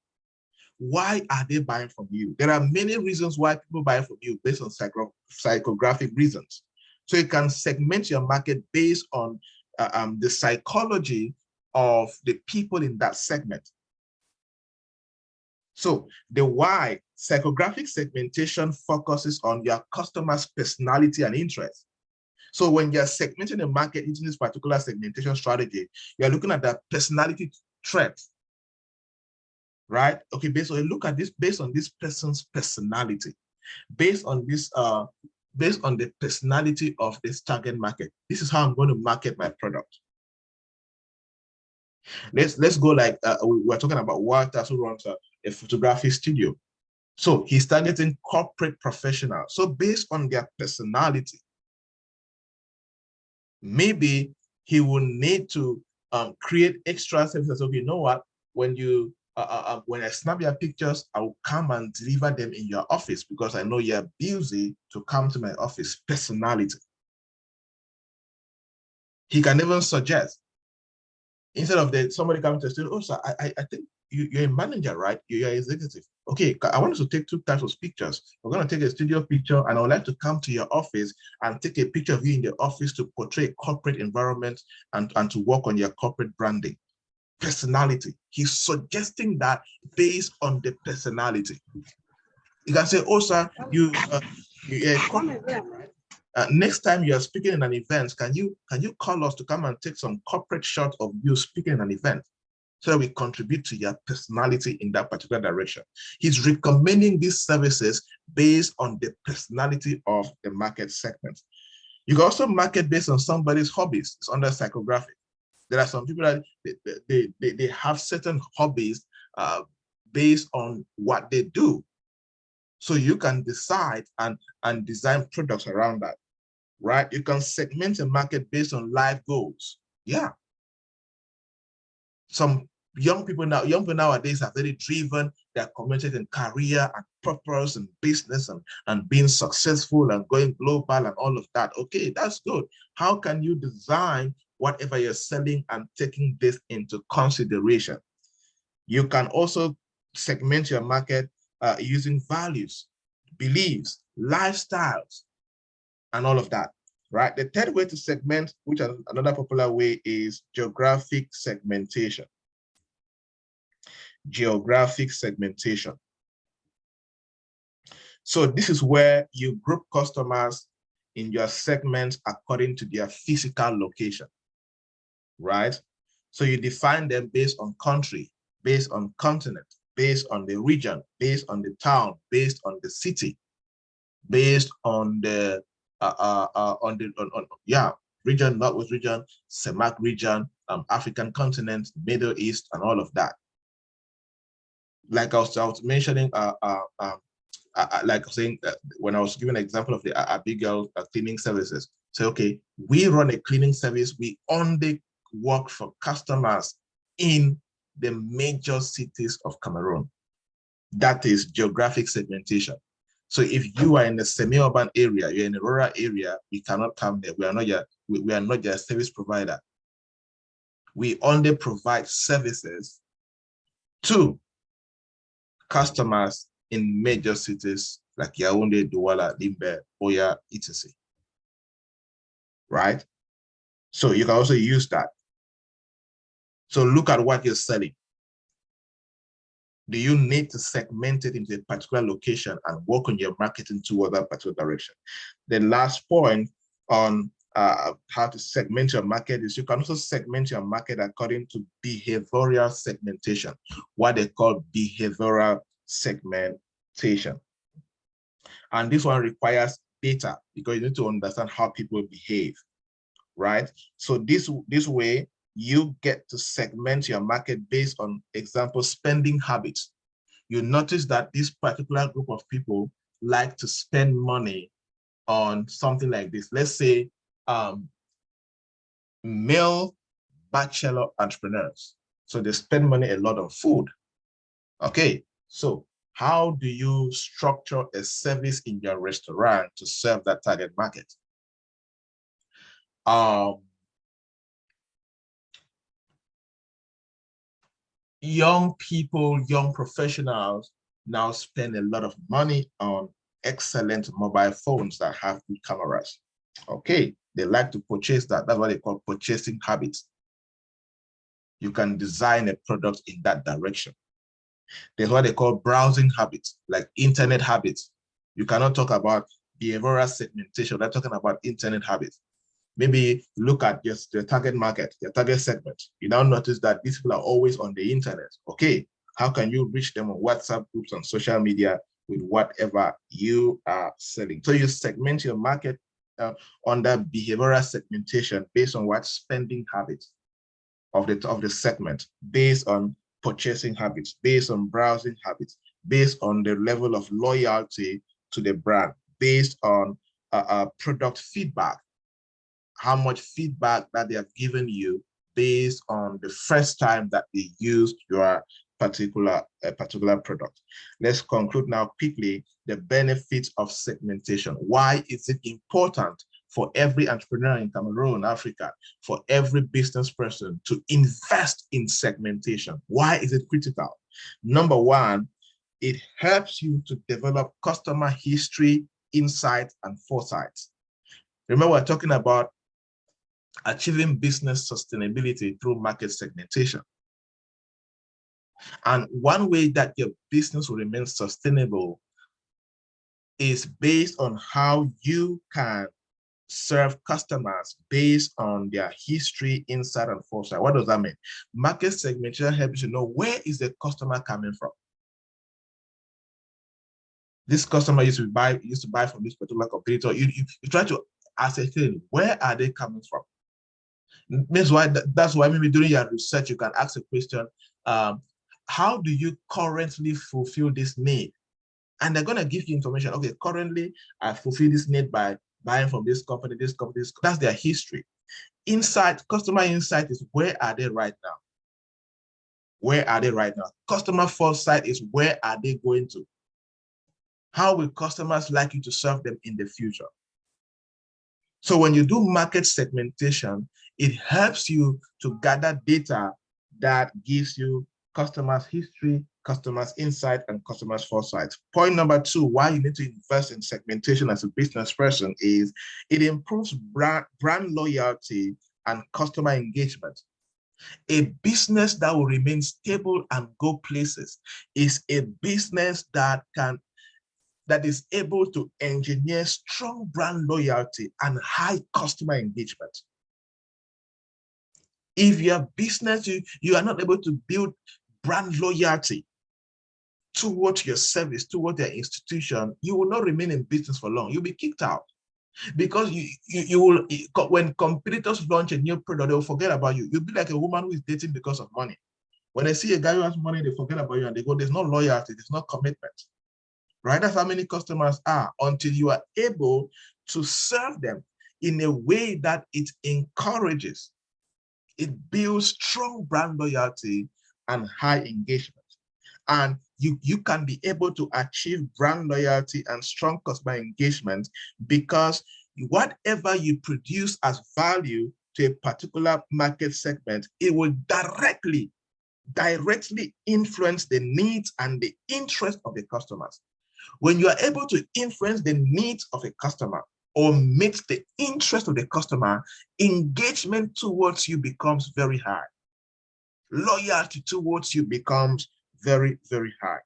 Why are they buying from you? There are many reasons why people buy from you based on psychographic reasons. So you can segment your market based on the psychology of the people in that segment. So the why, psychographic segmentation focuses on your customer's personality and interest. So when you're segmenting a market using this particular segmentation strategy, you're looking at the personality traits, right? Okay, look at this based on this person's personality, based on the personality of this target market. This is how I'm going to market my product. Let's go like we're talking about Walter who runs a photography studio. So he's targeting corporate professionals. So based on their personality, maybe he will need to create extra services. Okay, you know what? When I snap your pictures, I will come and deliver them in your office because I know you're busy to come to my office. Personality. He can even suggest, instead of somebody coming to the studio, oh, sir, I think you're a manager, right? You're an executive. Okay, I want us to take 2 types of pictures. We're going to take a studio picture, and I would like to come to your office and take a picture of you in the office to portray a corporate environment and to work on your corporate branding. Personality. He's suggesting that based on the personality. You can say, oh, sir, next time you are speaking in an event, can you call us to come and take some corporate shot of you speaking in an event so that we contribute to your personality in that particular direction? He's recommending these services based on the personality of the market segment. You can also market based on somebody's hobbies. It's under psychographic. There are some people that they have certain hobbies based on what they do. So you can decide and design products around that, right? You can segment a market based on life goals. Yeah. Some young people nowadays are very driven. They're committed in career and purpose and business and being successful and going global and all of that. Okay, that's good. How can you design whatever you're selling and taking this into consideration. You can also segment your market using values, beliefs, lifestyles, and all of that, right? The third way to segment, which is another popular way, is geographic segmentation. Geographic segmentation. So this is where you group customers in your segments according to their physical location, right? So you define them based on country, based on continent, based on the region, based on the town, based on the city, based on the region, Northwest region, CEMAC region, African continent, Middle East, and all of that. Like I was mentioning, like I was saying, when I was giving an example of the Abigail cleaning services, say, okay, we run a cleaning service. We only work for customers in the major cities of Cameroon. That is geographic segmentation. So if you are in a semi-urban area, you're in a rural area, we cannot come there. We are not your service provider. We only provide services to customers in major cities like Yaoundé, Douala, Limbe, Oya, etc. Right? So you can also use that. So look at what you're selling. Do you need to segment it into a particular location and work on your marketing toward that particular direction? The last point on how to segment your market is you can also segment your market according to behavioral segmentation, what they call behavioral segmentation. And this one requires data because you need to understand how people behave, right? So this way, you get to segment your market based on, example, spending habits. You notice that this particular group of people like to spend money on something like this. Let's say male bachelor entrepreneurs. So they spend money a lot on food. Okay, so how do you structure a service in your restaurant to serve that target market? Young people, young professionals now spend a lot of money on excellent mobile phones that have good cameras. Okay, they like to purchase that. That's what they call purchasing habits. You can design a product in that direction. There's what they call browsing habits, like internet habits. You cannot talk about behavioral segmentation. They're talking about internet habits. Maybe look at just the target market, your target segment. You now notice that these people are always on the internet. Okay, how can you reach them on WhatsApp groups, on social media with whatever you are selling? So you segment your market under behavioral segmentation based on what spending habits of the segment, based on purchasing habits, based on browsing habits, based on the level of loyalty to the brand, based on product feedback, how much feedback that they have given you based on the first time that they used your particular product. Let's conclude now quickly the benefits of segmentation. Why is it important for every entrepreneur in Cameroon, Africa, for every business person to invest in segmentation? Why is it critical? Number one, it helps you to develop customer history, insight, and foresight. Remember, we're talking about achieving business sustainability through market segmentation. And one way that your business will remain sustainable is based on how you can serve customers based on their history, insight, and foresight. What does that mean? Market segmentation helps you know where is the customer coming from. This customer used to buy from this particular competitor. You try to ascertain where are they coming from. That's why maybe during your research you can ask a question: how do you currently fulfill this need? And they're going to give you information. Okay, currently I fulfill this need by buying from this company, this company. That's their history. Insight, customer insight is where are they right now? Where are they right now? Customer foresight is where are they going to? How will customers like you to serve them in the future? So when you do market segmentation, It helps you to gather data that gives you customers' history, customers' insight, and customers' foresight. Point number two, why you need to invest in segmentation as a business person is it improves brand loyalty and customer engagement. A business that will remain stable and go places is a business that is able to engineer strong brand loyalty and high customer engagement. If your business, you are not able to build brand loyalty towards your service, towards your institution, you will not remain in business for long. You'll be kicked out because you will, when competitors launch a new product, they'll forget about you. You'll be like a woman who is dating because of money. When they see a guy who has money, they forget about you and they go, there's no loyalty, there's no commitment. Right? That's how many customers are until you are able to serve them in a way that it encourages, it builds strong brand loyalty and high engagement. And you can be able to achieve brand loyalty and strong customer engagement because whatever you produce as value to a particular market segment, it will directly influence the needs and the interest of the customers. When you are able to influence the needs of a customer or meet the interest of the customer, engagement towards you becomes very high. Loyalty towards you becomes very, very high.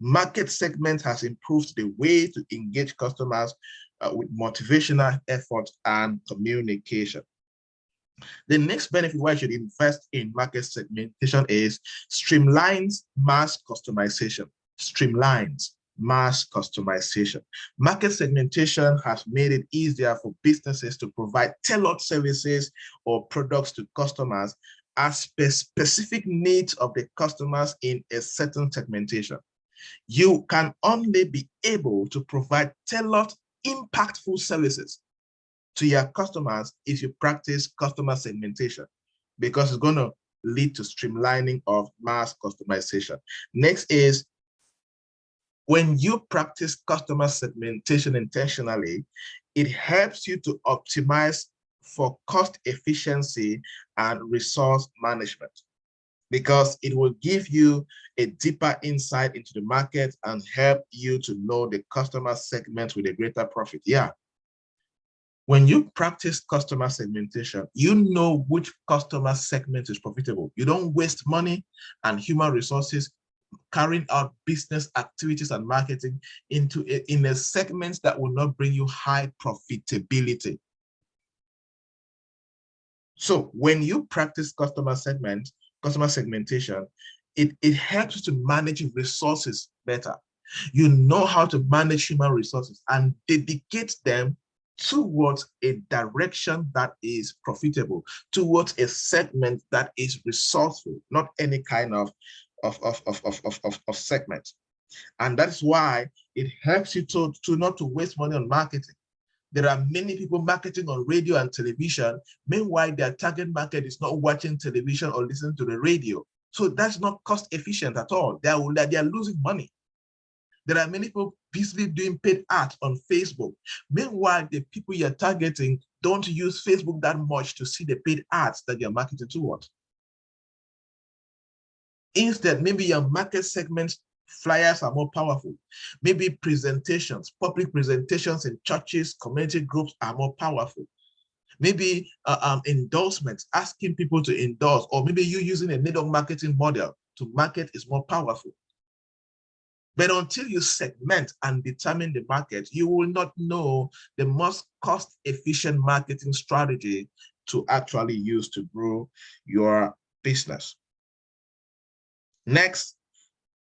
Market segment has improved the way to engage customers with motivational effort and communication. The next benefit why you should invest in market segmentation is streamlines mass customization. Streamlines mass customization. Market segmentation has made it easier for businesses to provide tailored services or products to customers as per specific needs of the customers in a certain segmentation. You can only be able to provide tailored, impactful services to your customers if you practice customer segmentation, because it's going to lead to streamlining of mass customization. Next is when you practice customer segmentation intentionally, it helps you to optimize for cost efficiency and resource management, because it will give you a deeper insight into the market and help you to know the customer segment with a greater profit. Yeah. When you practice customer segmentation, you know which customer segment is profitable. You don't waste money and human resources carrying out business activities and marketing in a segment that will not bring you high profitability. So when you practice customer segmentation, it helps you to manage resources better. You know how to manage human resources and dedicate them towards a direction that is profitable, towards a segment that is resourceful, not any kind of segment. And that's why it helps you to not to waste money on marketing. There are many people marketing on radio and television. Meanwhile, their target market is not watching television or listening to the radio. So that's not cost efficient at all. They are losing money. There are many people busily doing paid ads on Facebook. Meanwhile, the people you're targeting don't use Facebook that much to see the paid ads that you're marketing towards. Instead, maybe your market segment flyers are more powerful. Maybe presentations, public presentations in churches, community groups are more powerful. Maybe endorsements, asking people to endorse, or maybe you using a network marketing model to market is more powerful. But until you segment and determine the market, you will not know the most cost-efficient marketing strategy to actually use to grow your business. Next,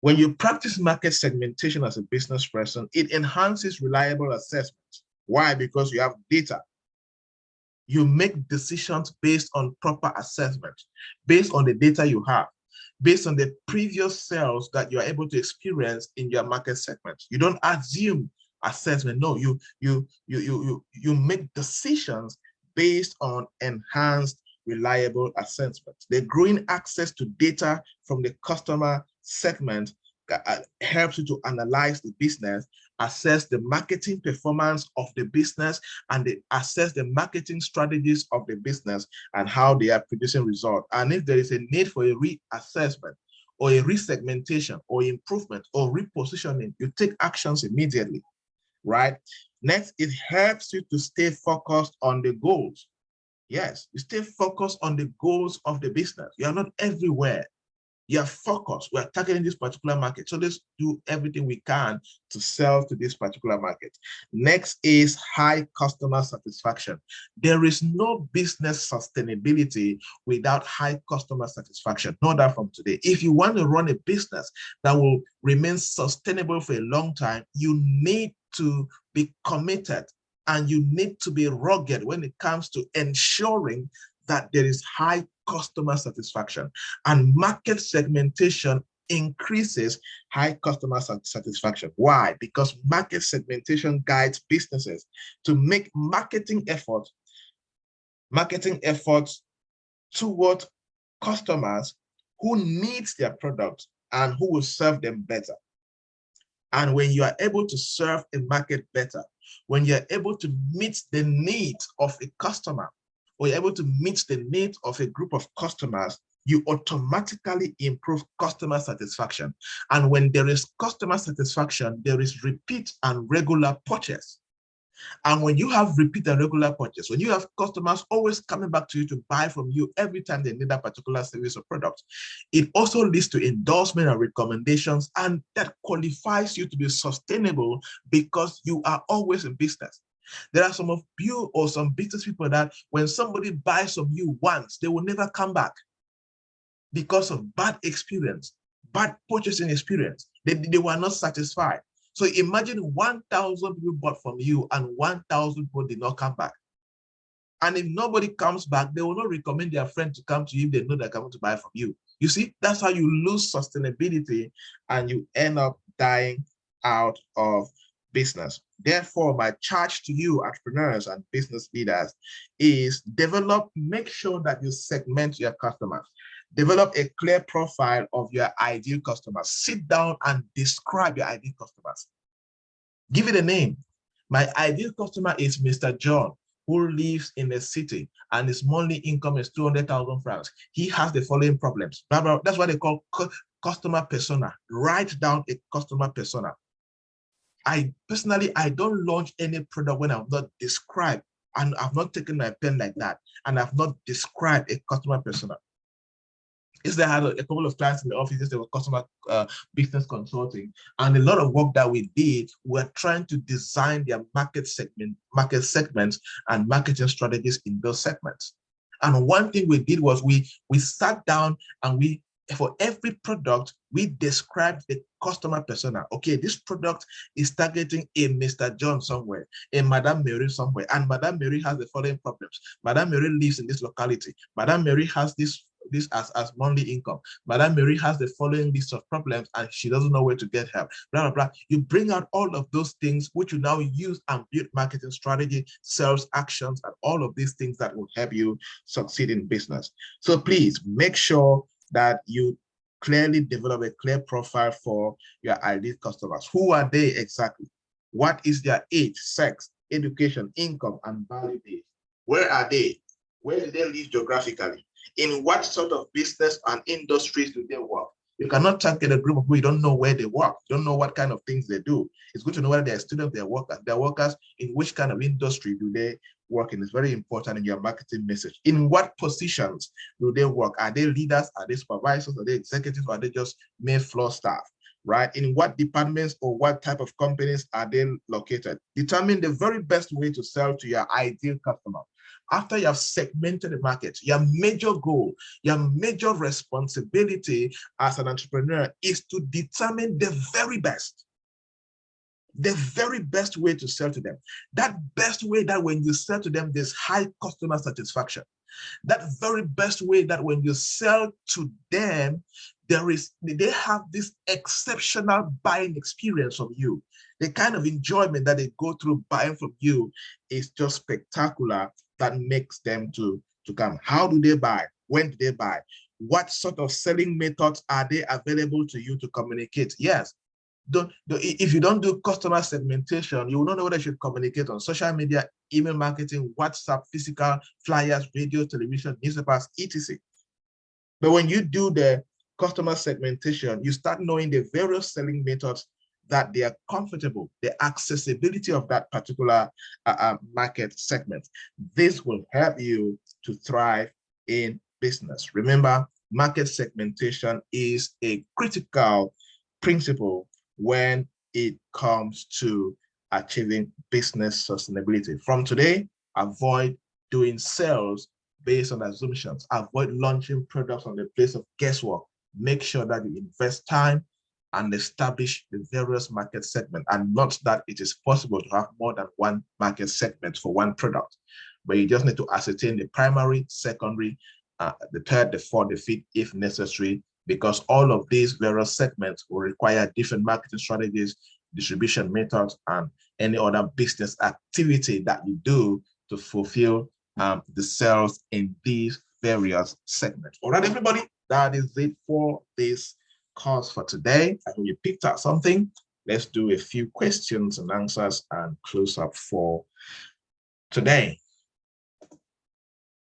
when you practice market segmentation as a business person, it enhances reliable assessment. Why? Because you have data. You make decisions based on proper assessment, based on the data you have, based on the previous sales that you are able to experience in your market segment. You don't assume assessment. No, you make decisions based on enhanced reliable assessment. The growing access to data from the customer segment helps you to analyze the business assess the marketing performance of the business, and they assess the marketing strategies of the business and how they are producing results. And if there is a need for a reassessment or a resegmentation or improvement or repositioning, you take actions immediately, right? Next, it helps you to stay focused on the goals. Yes, you stay focused on the goals of the business. You are not everywhere. You are focused. We are targeting this particular market. So let's do everything we can to sell to this particular market. Next is high customer satisfaction. There is no business sustainability without high customer satisfaction. Know that from today. If you want to run a business that will remain sustainable for a long time, you need to be committed and you need to be rugged when it comes to ensuring that there is high customer satisfaction, and market segmentation increases high customer satisfaction. Why? Because market segmentation guides businesses to make marketing efforts toward customers who need their products and who will serve them better. And when you are able to serve a market better, when you're able to meet the needs of a customer, or you're able to meet the needs of a group of customers, you automatically improve customer satisfaction. And when there is customer satisfaction, there is repeat and regular purchase. And when you have repeat and regular purchase, when you have customers always coming back to you to buy from you every time they need that particular service or product, it also leads to endorsement and recommendations, and that qualifies you to be sustainable because you are always in business. There are some of you or some business people that when somebody buys from you once, they will never come back because of bad experience, bad purchasing experience. They were not satisfied. So imagine 1,000 people bought from you and 1,000 people did not come back. And if nobody comes back, they will not recommend their friend to come to you if they know they're coming to buy from you. You see, that's how you lose sustainability and you end up dying out of business. Therefore, my charge to you, entrepreneurs and business leaders, is make sure that you segment your customers. Develop a clear profile of your ideal customers. Sit down and describe your ideal customers. Give it a name. My ideal customer is Mr. John, who lives in a city and his monthly income is 200,000 francs. He has the following problems. Blah, blah. That's what they call customer persona. Write down a customer persona. I don't launch any product when I've not described, and I've not taken my pen like that, and I've not described a customer persona. I had a couple of clients in the office, they were customer business consulting, and a lot of work that we did, we're trying to design their market segments and marketing strategies in those segments. And one thing we did was we sat down and for every product, we described the customer persona. Okay, this product is targeting a Mr. John somewhere, a Madame Mary somewhere, and Madame Mary has the following problems. Madame Mary lives in this locality. Madame Mary has this as monthly income. Madame Mary has the following list of problems and she doesn't know where to get help. Blah, blah, blah. You bring out all of those things which you now use and build marketing strategy, sales actions, and all of these things that will help you succeed in business. So please make sure that you clearly develop a clear profile for your ideal customers. Who are they exactly? What is their age, sex, education, income, and value base? Where are they? Where do they live geographically? In what sort of business and industries do they work? You cannot target a group of people you don't know where they work, you don't know what kind of things they do. It's good to know whether they're students, they're workers, in which kind of industry do they work in. It's very important in your marketing message. In what positions do they work? Are they leaders? Are they supervisors? Are they executives? Or are they just main floor staff? Right? In what departments or what type of companies are they located? Determine the very best way to sell to your ideal customer. After you have segmented the market, your major goal, your major responsibility as an entrepreneur is to determine the very best way to sell to them. That best way that when you sell to them, there's high customer satisfaction. That very best way that when you sell to them, they have this exceptional buying experience from you. The kind of enjoyment that they go through buying from you is just spectacular. That makes them to come. How do they buy? When do they buy? What sort of selling methods are they available to you to communicate? Yes, If you don't do customer segmentation, you will not know whether you should communicate on social media, email marketing, WhatsApp, physical, flyers, radio, television, newspapers, etc. But when you do the customer segmentation, you start knowing the various selling methods that they are comfortable, the accessibility of that particular market segment. This will help you to thrive in business. Remember, market segmentation is a critical principle when it comes to achieving business sustainability. From today, avoid doing sales based on assumptions. Avoid launching products on the place of guesswork. Make sure that you invest time and establish the various market segments, and not that it is possible to have more than one market segment for one product, but you just need to ascertain the primary, secondary, the third, the fourth, the fifth, if necessary, because all of these various segments will require different marketing strategies, distribution methods, and any other business activity that you do to fulfill the sales in these various segments. All right, everybody, that is it for this course for today. I hope you picked up something. Let's do a few questions and answers and close up for today.